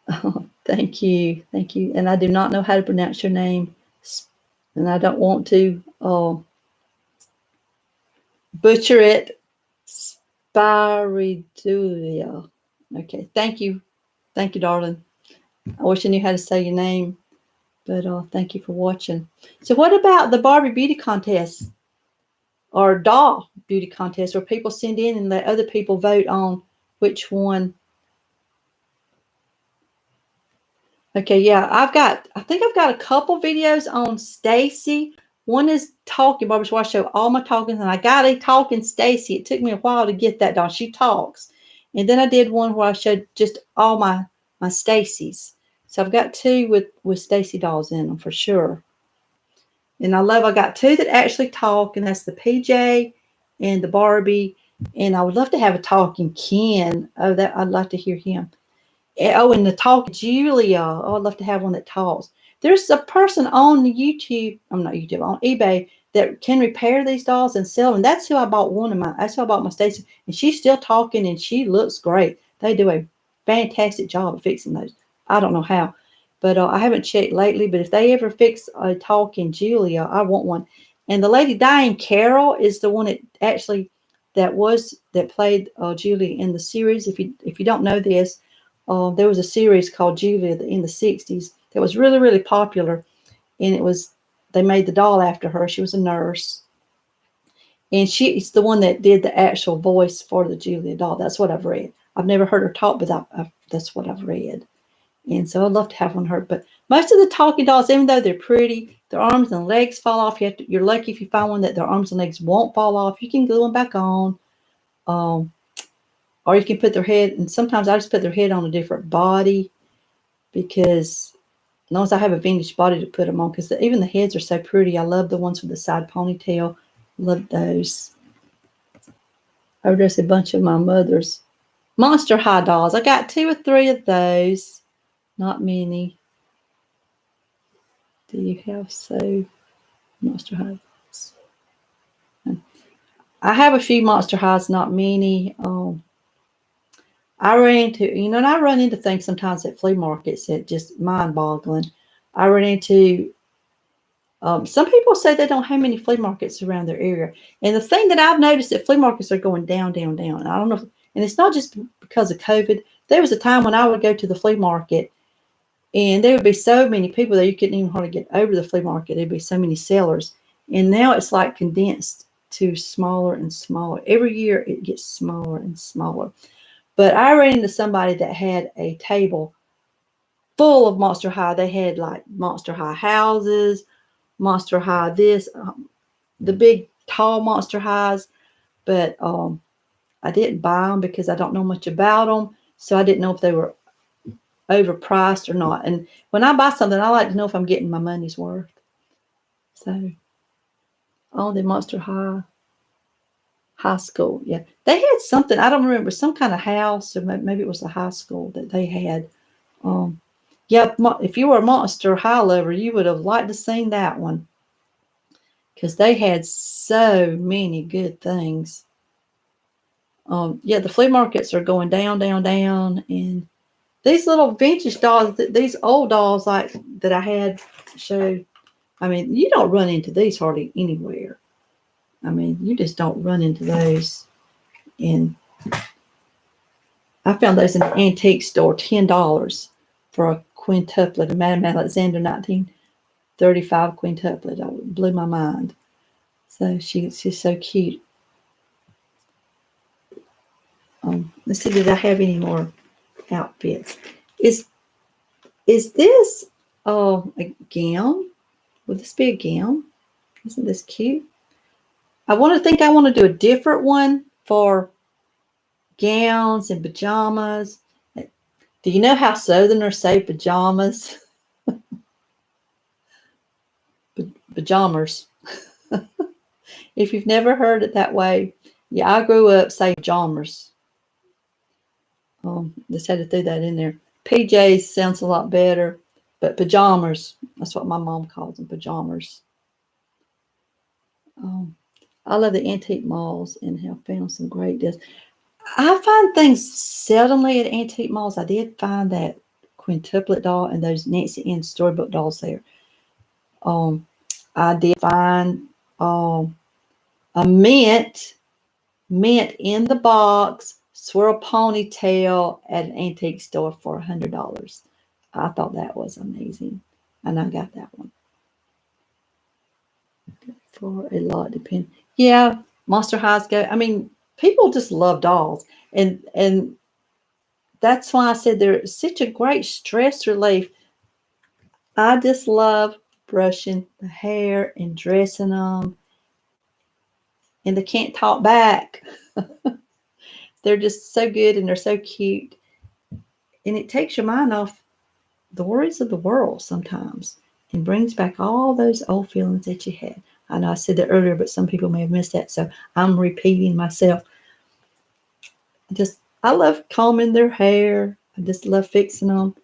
Oh, thank you. Thank you. And I do not know how to pronounce your name. And I don't want to butcher it. Spiridulia. Okay. Thank you. Thank you, darling. I wish I knew how to say your name. But thank you for watching. So what about the Barbie beauty contest or doll beauty contest where people send in and let other people vote on which one? Okay, yeah, I think I've got a couple videos on Stacy. One is talking, Barbara, where I show all my talkings, and I got a talking Stacy. It took me a while to get that done. She talks. And then I did one where I showed just all my Stacys. So I've got two with Stacy dolls in them for sure. And I got two that actually talk, and that's the PJ and the Barbie. And I would love to have a talking Ken. Oh, that I'd like to hear him. Oh, and the talk Julia. Oh, I'd love to have one that talks. There's a person on YouTube, I'm not YouTube, on eBay that can repair these dolls and sell them. That's who I bought that's who I bought my Stacy. And she's still talking and she looks great. They do a fantastic job of fixing those. I don't know how, but I haven't checked lately. But if they ever fix a talking Julia, I want one. And the lady Diane Carroll is the one that played Julia in the series. If you don't know this, there was a series called Julia in the 60s that was really, really popular. And they made the doll after her. She was a nurse. And she's the one that did the actual voice for the Julia doll. That's what I've read. I've never heard her talk, but that's what I've read. And so I'd love to have one heard. But most of the talking dolls, even though they're pretty, their arms and legs fall off. You're lucky if you find one that their arms and legs won't fall off. You can glue them back on. Or you can put their head, and sometimes I just put their head on a different body because as long as I have a vintage body to put them on, because even the heads are so pretty. I love the ones with the side ponytail. Love those. I dress a bunch of my mother's Monster High dolls. I got 2 or 3 of those. Not many. Do you have Monster High dolls? I have a few Monster Highs, not many. I run into things sometimes at flea markets that just mind-boggling. I run into some people say they don't have many flea markets around their area. And the thing that I've noticed that flea markets are going down, down, down. And I don't know, and it's not just because of COVID. There was a time when I would go to the flea market and there would be so many people there you couldn't even hardly get over the flea market. There'd be so many sellers. And now it's like condensed to smaller and smaller. Every year it gets smaller and smaller. But I ran into somebody that had a table full of Monster High. They had like Monster High houses, Monster High this, the big tall Monster Highs. But I didn't buy them because I don't know much about them. So I didn't know if they were overpriced or not. And when I buy something, I like to know if I'm getting my money's worth. So, the Monster High school. Yeah. They had something, I don't remember, some kind of house, or maybe it was a high school that they had. Yeah, if you were a Monster High lover, you would have liked to seen that one. Because they had so many good things. Yeah, the flea markets are going down, down, down. And these little vintage dolls, these old dolls like that I had showed, I mean, you don't run into these hardly anywhere. I mean, you just don't run into those. And I found those in an antique store, $10 for a quintuplet, a Madame Alexander 1935 quintuplet. It blew my mind. So she's so cute. Let's see, did I have any more outfits? Is this a gown? Would this be a gown? Isn't this cute? I want to do a different one for gowns and pajamas. Do you know how Southerners say pajamas? Pajamas. If you've never heard it that way, yeah, I grew up saying pajamas. Just had to throw that in there. PJs sounds a lot better, but pajamas, that's what my mom calls them, pajamas. I love the antique malls and have found some great deals. I find things seldomly at antique malls. I did find that quintuplet doll and those Nancy Ann storybook dolls there. I did find a mint in the box swirl ponytail at an antique store for $100. I thought that was amazing, and I got that one for a lot. Depend. Yeah, Monster Highs go. I mean, people just love dolls, and that's why I said they're such a great stress relief. I just love brushing the hair and dressing them, and they can't talk back. They're just so good and they're so cute, and it takes your mind off the worries of the world sometimes and brings back all those old feelings that you had. I know I said that earlier, but some people may have missed that, so I'm repeating myself. I love combing their hair. I just love fixing them,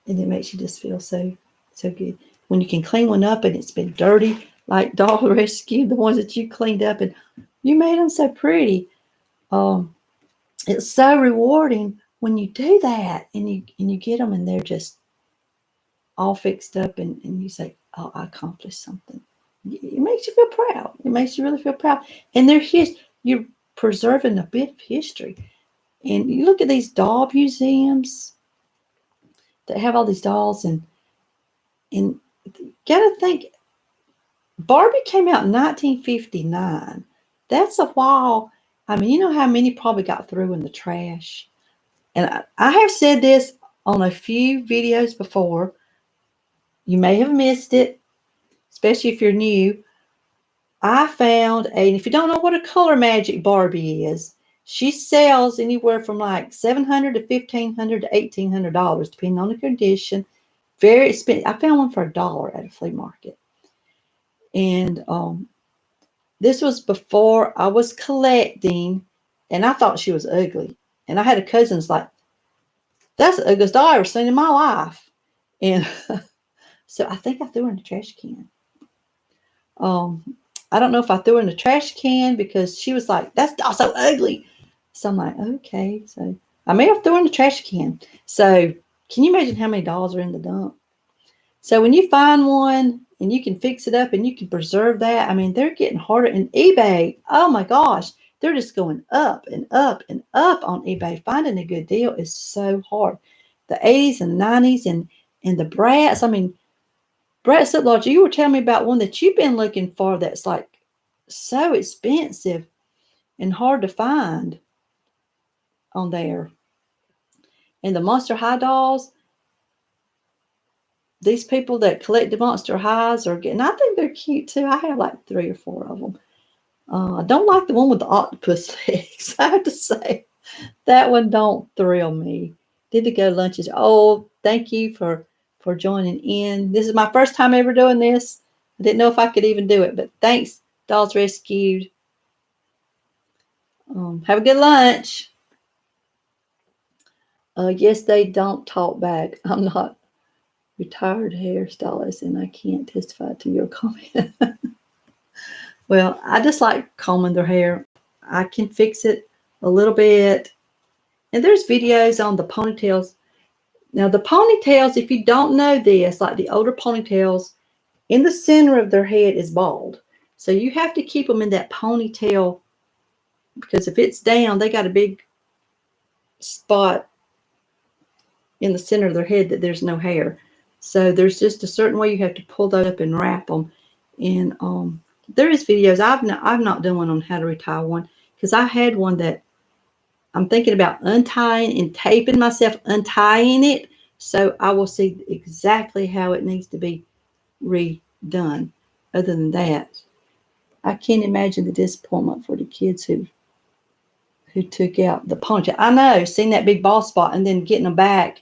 and it makes you just feel so good when you can clean one up and it's been dirty, like Doll Rescue, the ones that you cleaned up and you made them so pretty. It's so rewarding when you do that and you get them and they're just all fixed up and you say, oh, I accomplished something. It makes you feel proud. It makes you really feel proud. And you're preserving a bit of history. And you look at these doll museums that have all these dolls and you gotta think Barbie came out in 1959. That's a while. I mean, you know how many probably got through in the trash. And I have said this on a few videos before. You may have missed it, especially if you're new. I found and if you don't know what a color magic Barbie is, she sells anywhere from like $700 to $1,500 to $1,800, depending on the condition. Very expensive. I found one for $1 at a flea market. And this was before I was collecting, and I thought she was ugly. And I had a cousin that's like, that's the ugliest doll I ever seen in my life. And so I think I threw her in the trash can. I don't know if I threw her in the trash can because she was like, that's doll so ugly. So I'm like, okay. So I may have thrown her in the trash can. So can you imagine how many dolls are in the dump? So when you find one and you can fix it up and you can preserve that, I mean, they're getting harder. And eBay, oh my gosh, they're just going up and up and up on eBay. Finding a good deal is so hard. The 80s and 90s and the Bratz. I mean, Bratz Slipknot, you were telling me about one that you've been looking for that's like so expensive and hard to find on there. And the Monster High dolls, these people that collect the Monster Highs are getting, I think they're cute too. I have like 3 or 4 of them. I don't like the one with the octopus legs. I have to say, that one don't thrill me. Did the go lunches? Oh, thank you for joining in. This is my first time ever doing this. I didn't know if I could even do it, but thanks, Dolls Rescued. Have a good lunch. Yes, they don't talk back. I'm not retired hairstylist, and I can't testify to your comment. Well, I just like combing their hair. I can fix it a little bit. And there's videos on the ponytails. Now, the ponytails, if you don't know this, like the older ponytails, in the center of their head is bald. So you have to keep them in that ponytail because if it's down, they got a big spot in the center of their head that there's no hair. So there's just a certain way you have to pull those up and wrap them. And there is videos. I've not done one on how to retie one, because I had one that I'm thinking about untying and taping myself, untying it. So I will see exactly how it needs to be redone. Other than that, I can't imagine the disappointment for the kids who took out the ponytail. I know, seeing that big bald spot and then getting them back.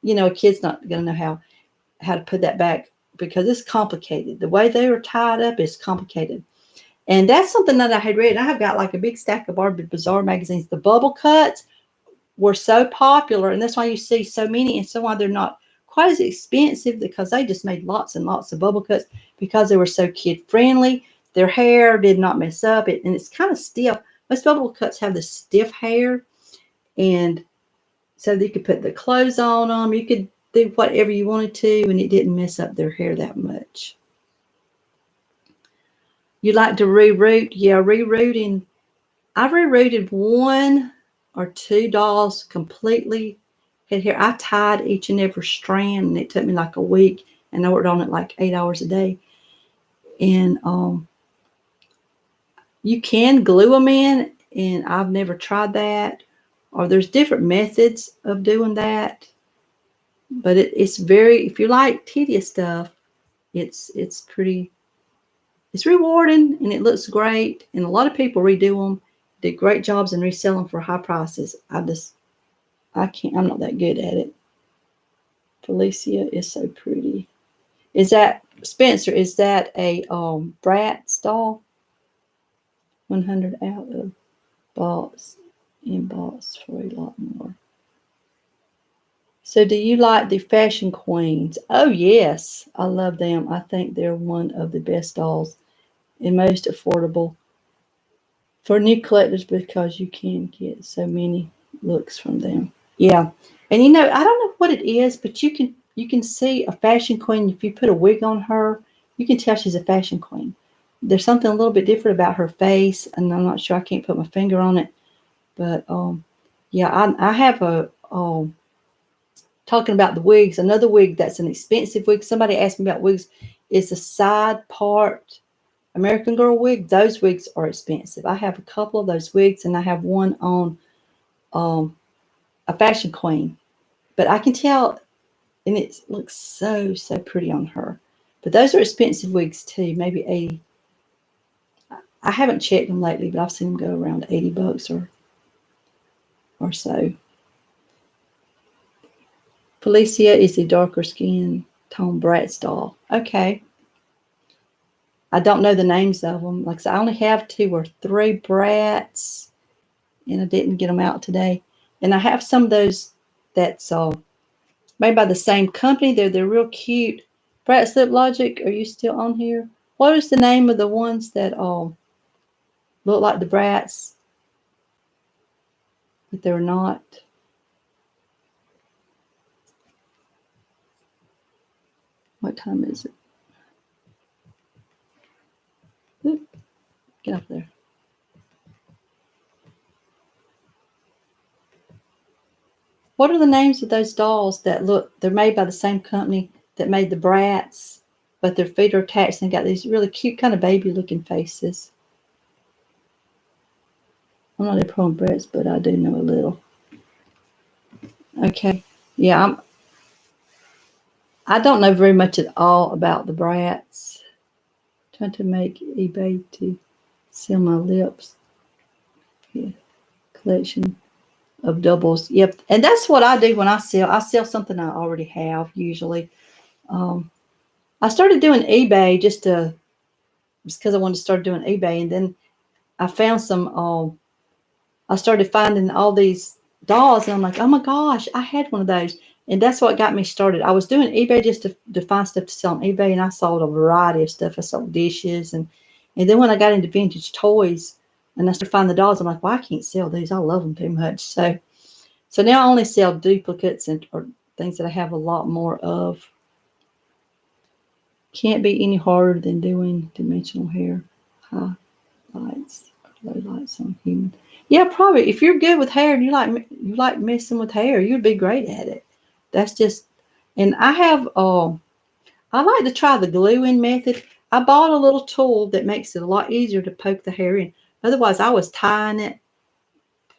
You know, a kid's not going to know how to put that back, because it's complicated. The way they were tied up is complicated. And that's something that I had read. I have got like a big stack of Barbie Bazaar magazines. The bubble cuts were so popular, and that's why you see so many, and so why they're not quite as expensive, because they just made lots and lots of bubble cuts because they were so kid friendly. Their hair did not mess up, and it's kind of stiff. Most bubble cuts have the stiff hair, and so you could put the clothes on them. You could do whatever you wanted to, and it didn't mess up their hair that much. You like to reroot? Yeah, rerouting. I rerouted one or two dolls completely. Had hair. I tied each and every strand, and it took me like a week, and I worked on it like 8 hours a day. And you can glue them in, and I've never tried that. Or there's different methods of doing that. But it's very, if you like tedious stuff, it's pretty, it's rewarding, and it looks great. And a lot of people redo them, do great jobs, and resell them for high prices. I can't, I'm not that good at it. Felicia is so pretty. Is that, Spencer, is that a Bratz doll? 100 out of box, in box for a lot more. So do you like the Fashion Queens? Oh, yes. I love them. I think they're one of the best dolls and most affordable for new collectors, because you can get so many looks from them. Yeah. And I don't know what it is, but you can see a fashion queen. If you put a wig on her, you can tell she's a fashion queen. There's something a little bit different about her face, and I'm not sure, I can't put my finger on it. But yeah, I have a talking about the wigs, another wig that's an expensive wig. Somebody asked me about wigs. Is a side part American Girl wig. Those wigs are expensive. I have a couple of those wigs, and I have one on a fashion queen. But I can tell, and it looks so pretty on her. But those are expensive wigs too, maybe 80. I haven't checked them lately, but I've seen them go around $80 or so. Felicia is a darker skin tone Bratz doll. Okay. I don't know the names of them. Like I said, I only have 2 or 3 Bratz, and I didn't get them out today. And I have some of those that's made by the same company. They're real cute. Bratz Lip Logic, are you still on here? What is the name of the ones that look like the Bratz, but they're not? What time is it? Oop, get up there. What are the names of those dolls that look, they're made by the same company that made the Bratz, but their feet are attached and got these really cute kind of baby looking faces? I'm not a pro on Bratz, but I do know a little. Okay. Yeah, I don't know very much at all about the Bratz. Trying to make eBay to sell my lips. Yeah. Collection of doubles. Yep. And that's what I do when I sell. I sell something I already have usually. I started doing eBay just because I wanted to start doing eBay, and then I found some. I started finding all these dolls, and I'm like, oh my gosh, I had one of those, and that's what got me started. I was doing eBay just to find stuff to sell on eBay, and I sold a variety of stuff. I sold dishes, and then when I got into vintage toys, and I started finding the dolls, I'm like, well, I can't sell these. I love them too much. So now I only sell duplicates or things that I have a lot more of. Can't be any harder than doing dimensional hair, highlights, or lowlights on human. Yeah, probably. If you're good with hair and you like messing with hair, you'd be great at it. That's just, and I have I like to try the gluing method. I bought a little tool that makes it a lot easier to poke the hair in. Otherwise, I was tying it,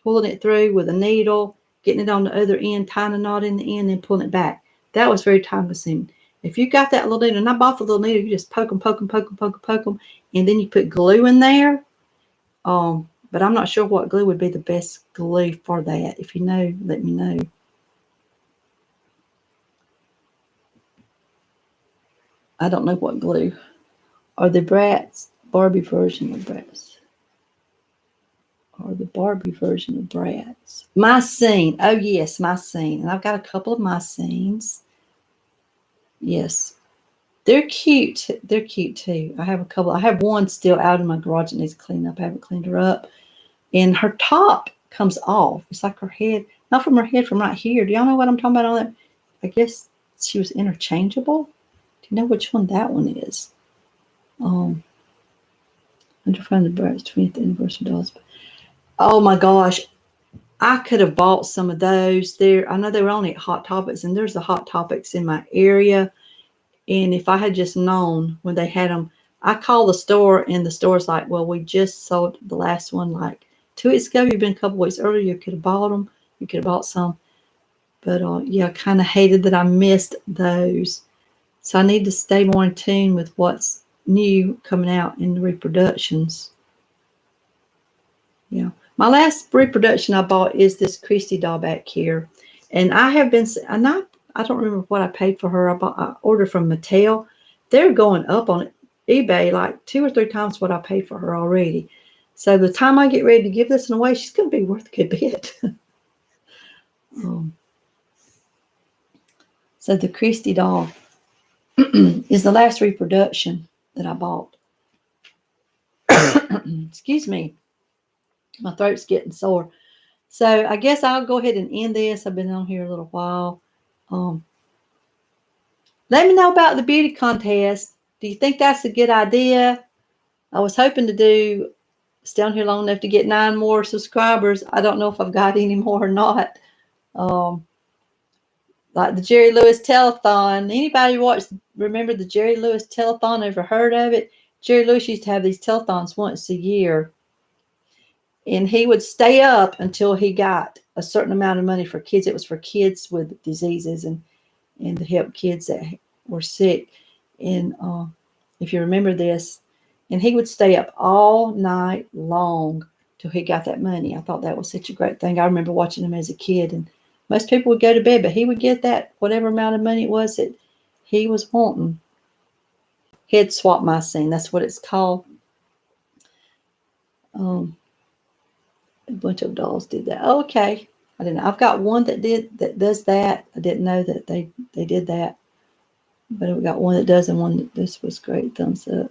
pulling it through with a needle, getting it on the other end, tying a knot in the end, and pulling it back. That was very time consuming. If you got that little needle, and I bought the little needle, you just poke them, poke them, poke them, poke them, poke them, and then you put glue in there. But I'm not sure what glue would be the best glue for that. If you know, let me know. I don't know what glue. Or the Barbie version of Bratz. Or the Barbie version of Bratz. My Scene. Oh, yes, My Scene. And I've got a couple of My Scenes. Yes. They're cute. They're cute, too. I have a couple. I have one still out in my garage that needs to clean up. I haven't cleaned her up. And her top comes off. It's like her head. Not from her head, from right here. Do y'all know what I'm talking about on that? I guess she was interchangeable. Do you know which one that one is? Under from the Bratz 20th anniversary dolls. Oh my gosh. I could have bought some of those there. I know they were only at Hot Topics, and there's the Hot Topics in my area. And if I had just known when they had them, I called the store, and the store's like, well, we just sold the last one like 2 weeks ago. You've been a couple weeks earlier. You could have bought them. You could have bought some. But yeah, I kind of hated that I missed those. So I need to stay more in tune with what's new coming out in the reproductions. Yeah. My last reproduction I bought is this Christy doll back here. And I don't remember what I paid for her. I ordered from Mattel. They're going up on eBay like 2 or 3 times what I paid for her already. So the time I get ready to give this one away, she's going to be worth a good bit. So the Christy doll is the last reproduction that I bought. Excuse me. My throat's getting sore. So I guess I'll go ahead and end this. I've been on here a little while. Let me know about the beauty contest. Do you think that's a good idea? I was hoping to stay on here long enough to get 9 more subscribers. I don't know if I've got any more or not. Like the Jerry Lewis Telethon. Anybody remember the Jerry Lewis Telethon? Ever heard of it? Jerry Lewis used to have these telethons once a year. And he would stay up until he got a certain amount of money for kids. It was for kids with diseases and to help kids that were sick. And if you remember this, and he would stay up all night long till he got that money. I thought that was such a great thing. I remember watching him as a kid, and most people would go to bed, but he would get that whatever amount of money it was that he was wanting. Head swap my scene. That's what it's called. A bunch of dolls did that. Okay. I didn't know. I've got one that does that. I didn't know that they did that. But we got one that does, and one that this was great. Thumbs up.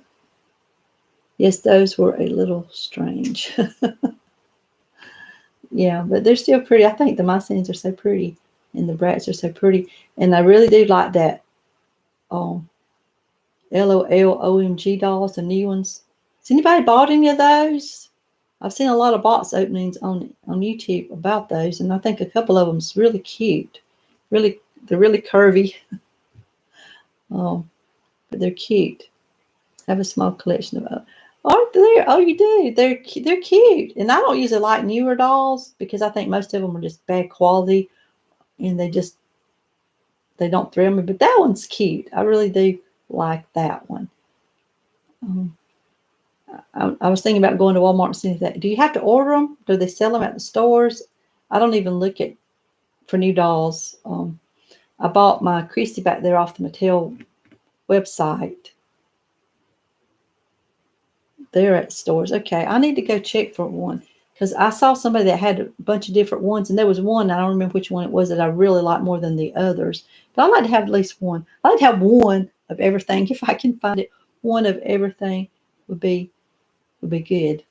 Yes, those were a little strange. Yeah, but they're still pretty. I think the My Scenes are so pretty, and the Bratz are so pretty. And I really do like that LOL OMG dolls, the new ones. Has anybody bought any of those? I've seen a lot of box openings on YouTube about those, and I think a couple of them's really cute. They're really curvy. But they're cute. I have a small collection of them. Aren't there? Oh, you do. They're cute. And I don't usually like newer dolls because I think most of them are just bad quality, and they don't thrill me. But that one's cute. I really do like that one. I was thinking about going to Walmart and seeing that. Do you have to order them? Do they sell them at the stores? I don't even look for new dolls. I bought my Christy back there off the Mattel website. They're at stores. Okay, I need to go check for one because I saw somebody that had a bunch of different ones, and there was one, I don't remember which one it was, that I really like more than the others. But I like to have at least one. I like to have one of everything if I can find it. One of everything would be good.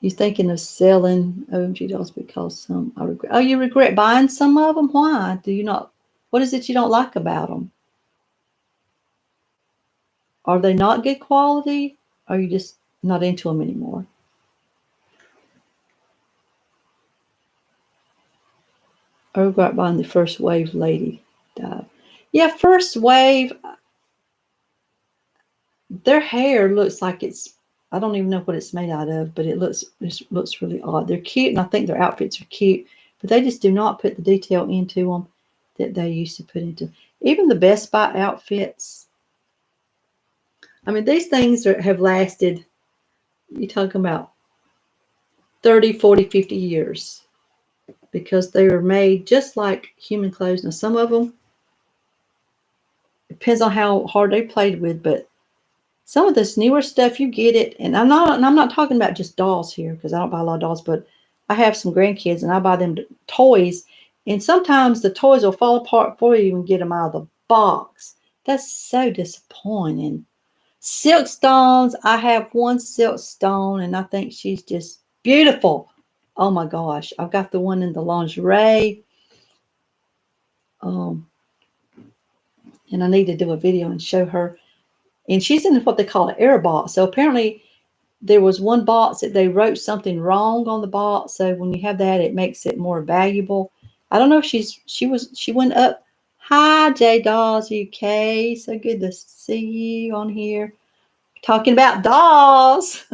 You thinking of selling OMG dolls because some I regret? Oh, you regret buying some of them? Why? Do you not? What is it you don't like about them? Are they not good quality? Or are you just not into them anymore? I regret buying the first wave lady dive. Yeah, first wave, their hair looks like I don't even know what it's made out of, but it looks really odd. They're cute, and I think their outfits are cute, but they just do not put the detail into them that they used to put into. Even the Best Buy outfits. I mean, these things have lasted, you're talking about 30, 40, 50 years because they were made just like human clothes. Now, some of them, depends on how hard they played with, but some of this newer stuff, you get it. And I'm not talking about just dolls here because I don't buy a lot of dolls, but I have some grandkids and I buy them toys. And sometimes the toys will fall apart before you even get them out of the box. That's so disappointing. Silk stones. I have one silk stone and I think she's just beautiful. Oh my gosh. I've got the one in the lingerie. And I need to do a video and show her. And she's in what they call an air box. So apparently there was one box that they wrote something wrong on the box. So when you have that, it makes it more valuable. I don't know if she went up. Hi, J Dolls UK. So good to see you on here. Talking about dolls.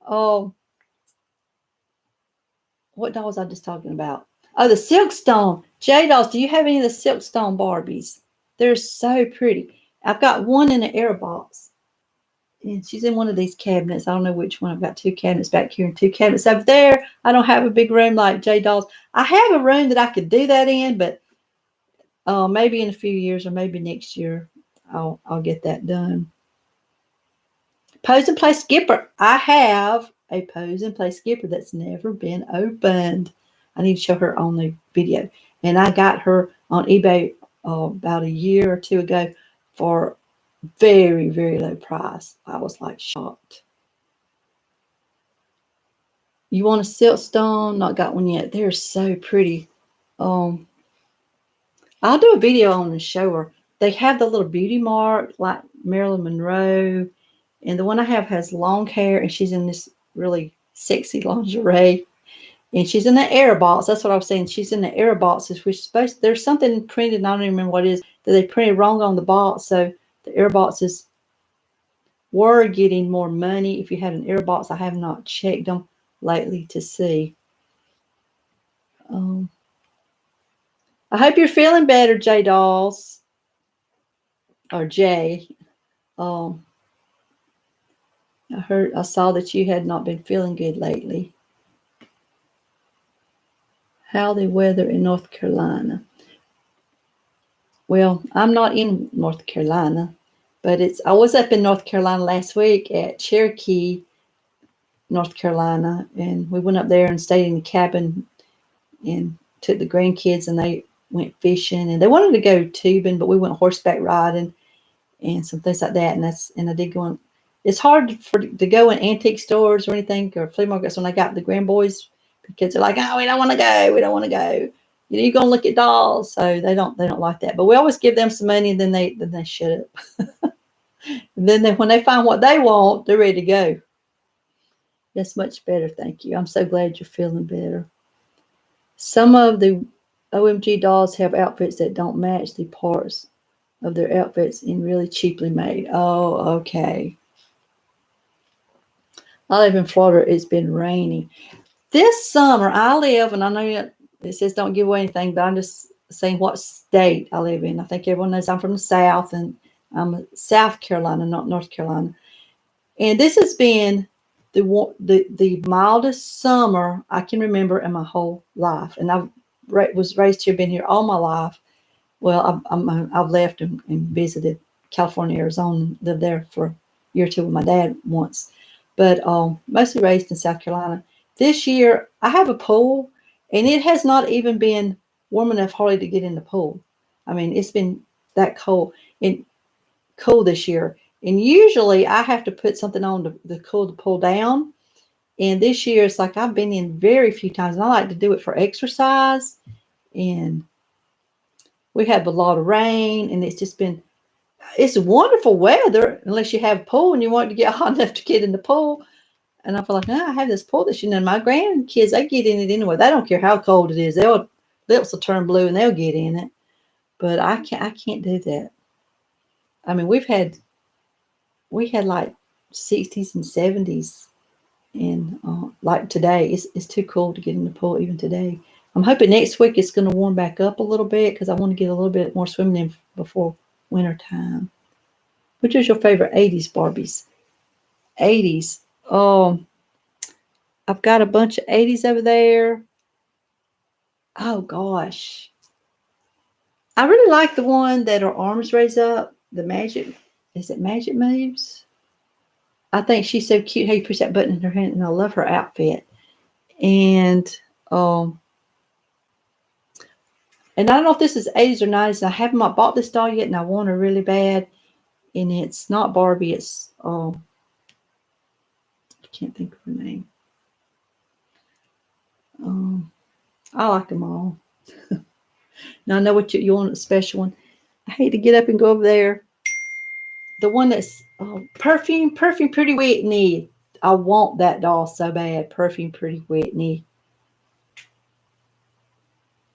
Oh, what dolls I just talking about? Oh, the Silkstone. J Dolls, do you have any of the Silkstone Barbies? They're so pretty. I've got one in an air box. And she's in one of these cabinets. I don't know which one. I've got two cabinets back here and two cabinets over there. I don't have a big room like J Dolls. I have a room that I could do that in, but maybe in a few years or maybe next year I'll get that done. Pose and Play Skipper. I have a Pose and Play Skipper that's never been opened. I need to show her on the video. And I got her on eBay about a year or two ago for very, very low price. I was like shocked. You want a silkstone? Not got one yet. They're so pretty. I'll do a video on and show her. They have the little beauty mark like Marilyn Monroe. And the one I have has long hair and she's in this really sexy lingerie. And she's in the air box. That's what I was saying. She's in the air boxes, which is supposed there's something printed, and I don't even remember what it is, that they printed wrong on the box. So the air boxes were getting more money if you had an air box. I have not checked them lately to see. I hope you're feeling better, J Dolls. Or Jay. I saw that you had not been feeling good lately. How the weather in North Carolina. Well, I'm not in North Carolina, but I was up in North Carolina last week at Cherokee, North Carolina, and we went up there and stayed in the cabin and took the grandkids and they went fishing and they wanted to go tubing, but we went horseback riding and some things like that. And I did go on. It's hard to go in antique stores or anything or flea markets when I got the grandboys because they're like, oh, we don't want to go. We don't want to go. You're going to look at dolls. So they don't like that. But we always give them some money and then they shut up. And then when they find what they want, they're ready to go. That's much better. Thank you. I'm so glad you're feeling better. Some of the OMG dolls have outfits that don't match the parts of their outfits and really cheaply made. Oh, okay. I live in Florida. It's been rainy. This summer, I live, and I know it says don't give away anything, but I'm just saying what state I live in. I think everyone knows I'm from the South, and I'm South Carolina, not North Carolina. And this has been the mildest summer I can remember in my whole life. And I was raised here, been here all my life. Well, I've left and visited California, Arizona, lived there for a year or two with my dad once, but mostly raised in South Carolina. This year, I have a pool, and it has not even been warm enough hardly to get in the pool. I mean, it's been that cold this year. And usually, I have to put something on to cool the pool down. And this year, it's like I've been in very few times, and I like to do it for exercise. And we have a lot of rain, and it's wonderful weather unless you have a pool and you want to get hot enough to get in the pool. And I feel like, I have this pool this year. And my grandkids, they get in it anyway. They don't care how cold it is. Their lips will turn blue and they'll get in it. But I can't do that. I mean, we had like 60s and 70s, and like today, it's too cold to get in the pool even today. I'm hoping next week it's going to warm back up a little bit because I want to get a little bit more swimming in before winter time. Which is your favorite 80s Barbies? 80s. I've got a bunch of 80s over there. Oh gosh. I really like the one that her arms raise up. The magic. Is it Magic Moves? I think she's so cute how you push that button in her hand, and I love her outfit. And um and I don't know if this is 80s or 90s. I haven't bought this doll yet, and I want her really bad. And it's not Barbie. It's I can't think of her name. I like them all. Now I know what you want, a special one. I hate to get up and go over there. The one that's Perfume Pretty Whitney. I want that doll so bad. Perfume Pretty Whitney.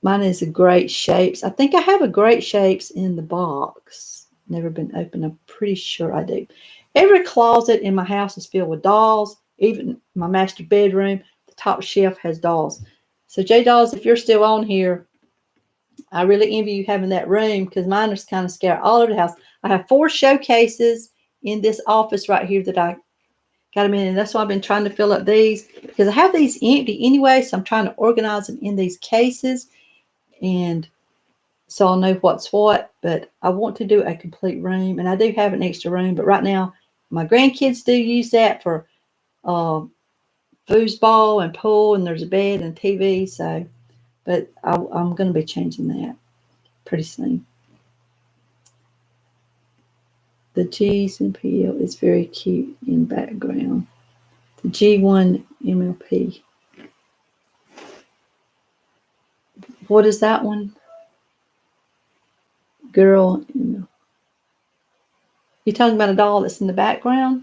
Mine is a Great Shapes. I think I have a Great Shapes in the box. Never been opened. I'm pretty sure I do. Every closet in my house is filled with dolls. Even my master bedroom, the top shelf has dolls. So J Dolls, if you're still on here, I really envy you having that room because mine is kind of scattered all over the house. I have 4 showcases in this office right here that I got them in, and that's why I've been trying to fill up these because I have these empty anyway, so I'm trying to organize them in these cases, and so I'll know what's what. But I want to do a complete room, and I do have an extra room, but right now my grandkids do use that for foosball and pool, and there's a bed and TV. So, but I'm going to be changing that pretty soon. The G's and PL is very cute in background. The G1 MLP. What is that one? Girl. You're talking about a doll that's in the background?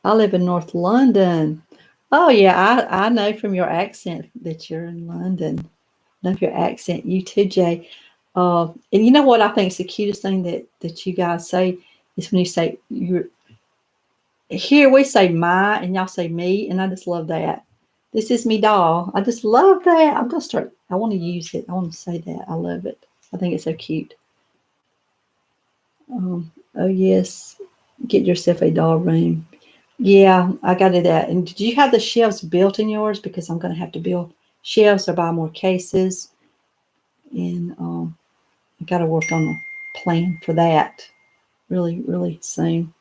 I live in North London. Oh, yeah, I know from your accent that you're in London. I know your accent. You too, Jay. And you know what I think is the cutest thing that you guys say is when you say you're here. We say my and y'all say me, and I just love that. This is me doll. I just love that. I'm gonna start. I want to use it. I want to say that. I love it. I think it's so cute. Oh yes, get yourself a doll room. Yeah, I got to do that. And did you have the shelves built in yours? Because I'm gonna have to build shelves or buy more cases, and I got to work on a plan for that really, really soon.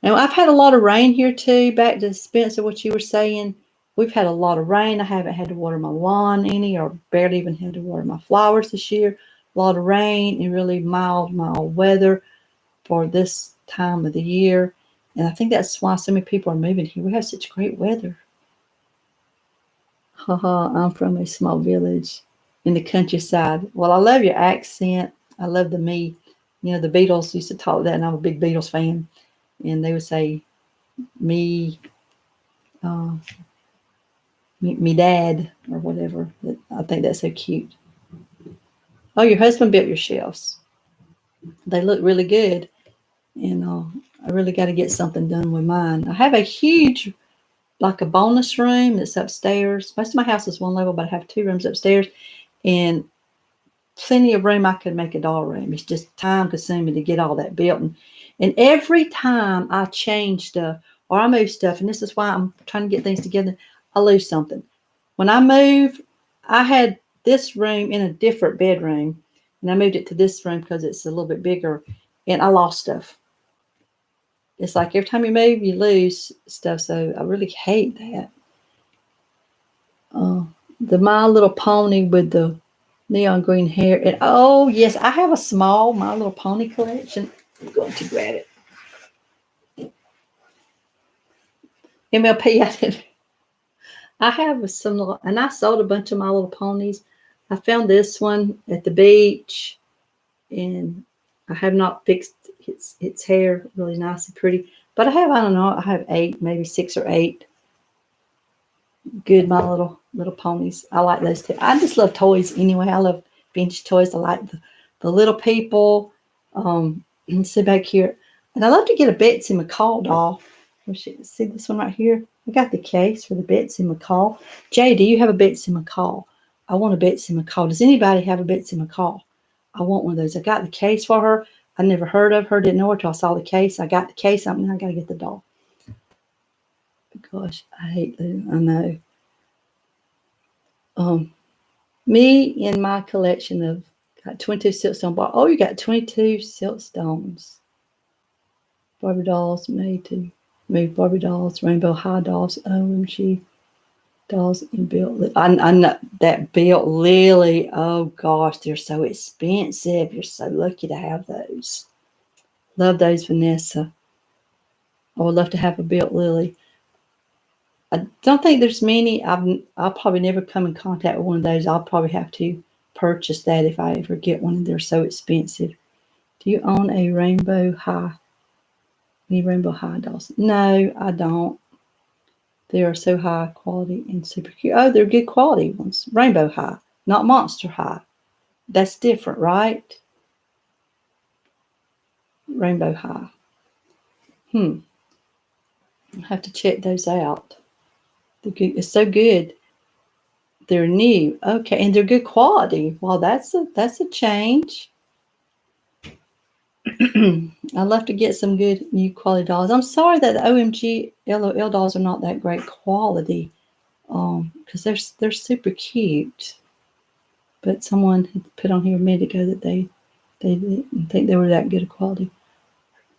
Now, I've had a lot of rain here too. Back to Spencer, what you were saying. We've had a lot of rain. I haven't had to water my lawn any or barely even had to water my flowers this year. A lot of rain and really mild weather for this time of the year. And I think that's why so many people are moving here. We have such great weather. Haha, I'm from a small village in the countryside. Well, I love your accent. I love the me. You know, the Beatles used to talk that, and I'm a big Beatles fan. And they would say, me, uh, me dad, or whatever. I think that's so cute. Oh, your husband built your shelves. They look really good. And I really got to get something done with mine. I have a huge, like a bonus room that's upstairs. Most of my house is one level, but I have 2 rooms upstairs. And plenty of room I could make a doll room. It's just time consuming to get all that built. And every time I change stuff or I move stuff, and this is why I'm trying to get things together, I lose something. When I move, I had this room in a different bedroom, and I moved it to this room because it's a little bit bigger, and I lost stuff. It's like every time you move, you lose stuff. So I really hate that. The My Little Pony with the neon green hair. And oh, yes, I have a small My Little Pony collection. I'm going to grab it. MLP, I have some little, and I sold a bunch of My Little Ponies. I found this one at the beach, and I have not fixed its hair really nice and pretty. But I have 8, maybe 6 or 8 good My Little Little ponies. I like those too. I just love toys anyway. I love vintage toys. I like the little people. And sit back here. And I love to get a Betsy McCall doll. See this one right here? I got the case for the Betsy McCall. Jay, do you have a Betsy McCall? I want a Betsy McCall. Does anybody have a Betsy McCall? I want one of those. I got the case for her. I never heard of her, didn't know her till I saw the case. I got the case. Now I got to get the doll. Gosh, I hate them. I know. Me in my collection of got 22 silkstone bars. Oh, you got 22 silkstones. Barbie dolls made to move Barbie dolls, rainbow high dolls, OMG dolls, and built. I know that built Lily. Oh gosh, they're so expensive. You're so lucky to have those. Love those, Vanessa. I would love to have a built Lily. I don't think there's many. I'll probably never come in contact with one of those. I'll probably have to purchase that if I ever get one, and they're so expensive. Do you own a rainbow high? Any rainbow high dolls? No, I don't. They are so high quality and super cute. Oh, they're good quality ones. Rainbow high, not monster high. That's different, right? Rainbow high. I'll have to check those out. They're good. It's so good. They're new. Okay, and they're good quality. Well, that's a change. I'd love to get some good new quality dolls. I'm sorry that the OMG LOL dolls are not that great quality. Because they're super cute. But someone had put on here a minute ago that they didn't think they were that good of quality.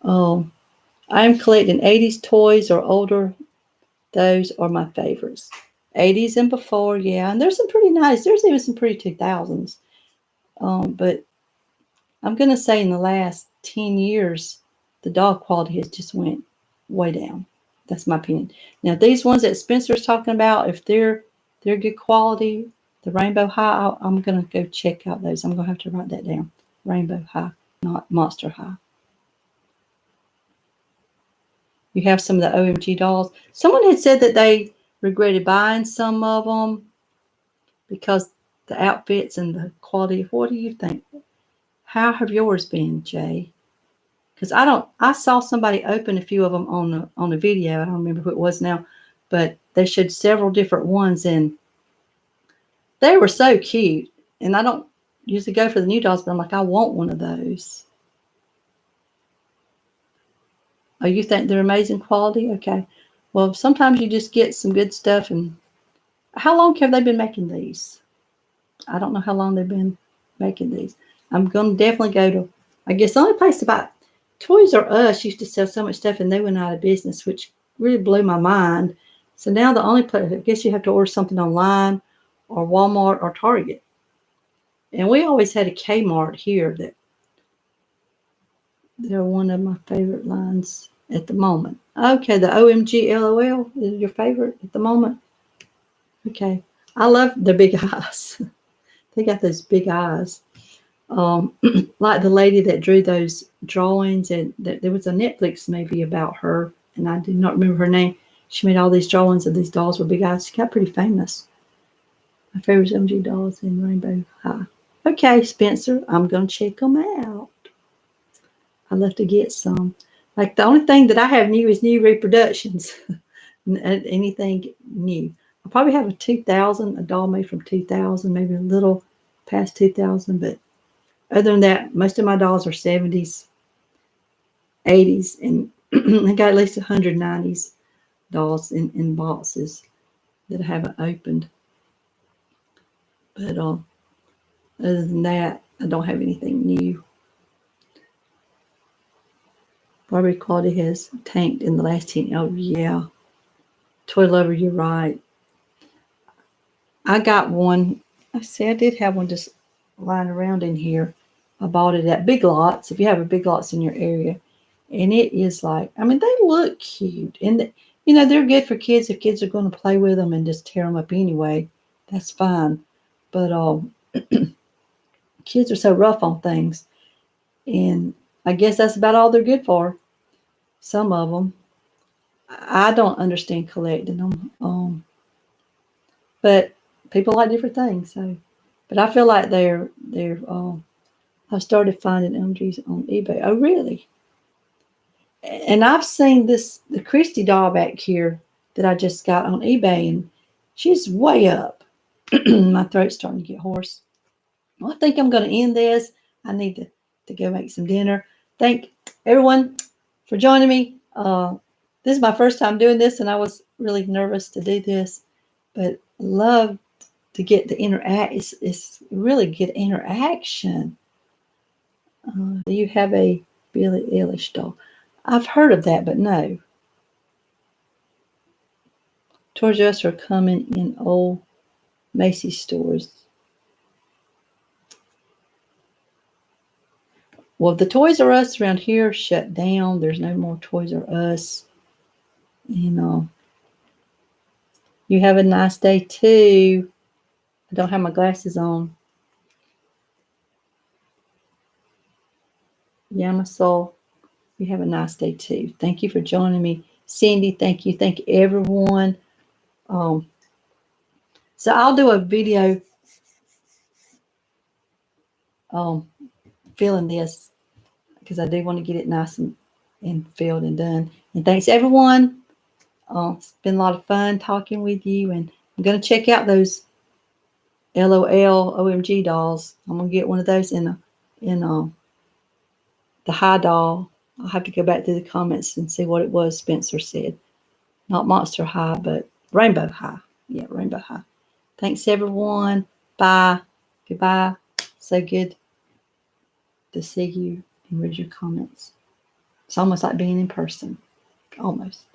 I'm collecting 80s toys or older. Those are my favorites. 80s and before, yeah. And there's some pretty nice. There's even some pretty 2000s. But I'm going to say in the last 10 years, the doll quality has just went way down. That's my opinion. Now, these ones that Spencer's talking about, if they're good quality, the Rainbow High, I'm going to go check out those. I'm going to have to write that down. Rainbow High, not Monster High. You have some of the OMG dolls. Someone had said that they regretted buying some of them because the outfits and the quality. What do you think? How have yours been, Jay? Because I saw somebody open a few of them on the video. I don't remember who it was now, but they showed several different ones and they were so cute. And I don't usually go for the new dolls, but I'm like, I want one of those. Oh, you think they're amazing quality? Okay. Well, sometimes you just get some good stuff. And how long have they been making these? I don't know how long they've been making these. I'm going to definitely go to, I guess the only place to buy, Toys R Us used to sell so much stuff and they went out of business, which really blew my mind. So now the only place, I guess you have to order something online or Walmart or Target. And we always had a Kmart here that they're one of my favorite lines at the moment. Okay, the OMG LOL is your favorite at the moment. Okay, I love the big eyes. They got those big eyes. Like the lady that drew those drawings, and there was a Netflix movie about her, and I do not remember her name. She made all these drawings of these dolls with big eyes. She got pretty famous. My favorite OMG dolls in Rainbow High. Okay, Spencer, I'm going to check them out. I'd love to get some. Like the only thing that I have new is new reproductions. Anything new. I probably have a 2000, a doll made from 2000, maybe a little past 2000, but other than that, most of my dolls are 70s, 80s, and I got at least 190s dolls in boxes that I haven't opened. But other than that, I don't have anything new. Barbie quality has tanked in the last 10 years. Oh, yeah. Toy lover, you're right. I got one. I did have one just lying around in here. I bought it at Big Lots, if you have a Big Lots in your area. And it is like, I mean, they look cute. And, they're good for kids if kids are going to play with them and just tear them up anyway. That's fine. But kids are so rough on things. And I guess that's about all they're good for. Some of them. I don't understand collecting them. But people like different things. So, but I feel like they're I started finding emojis on eBay. Oh, really? And I've seen the Christy doll back here that I just got on eBay, and she's way up. My throat's starting to get hoarse. Well, I think I'm going to end this. I need to go make some dinner. Thank everyone for joining me. This is my first time doing this, and I was really nervous to do this, but love to get the interact. It's really good interaction. Do you have a Billie Eilish doll? I've heard of that, but no. Toys R Us are coming in old Macy's stores. Well, the Toys R Us around here shut down. There's no more Toys R Us. You have a nice day too. I don't have my glasses on. Yamaso, you have a nice day too. Thank you for joining me. Cindy, thank you. Thank you, everyone. So I'll do a video filling this because I do want to get it nice and filled and done. And thanks, everyone. It's been a lot of fun talking with you. And I'm going to check out those LOL OMG dolls. I'm going to get one of those in the high doll. I'll have to go back to the comments and see what it was Spencer said. Not Monster High, but Rainbow High. Yeah, Rainbow High. Thanks, everyone. Bye. Goodbye. So good to see you and read your comments. It's almost like being in person. Almost.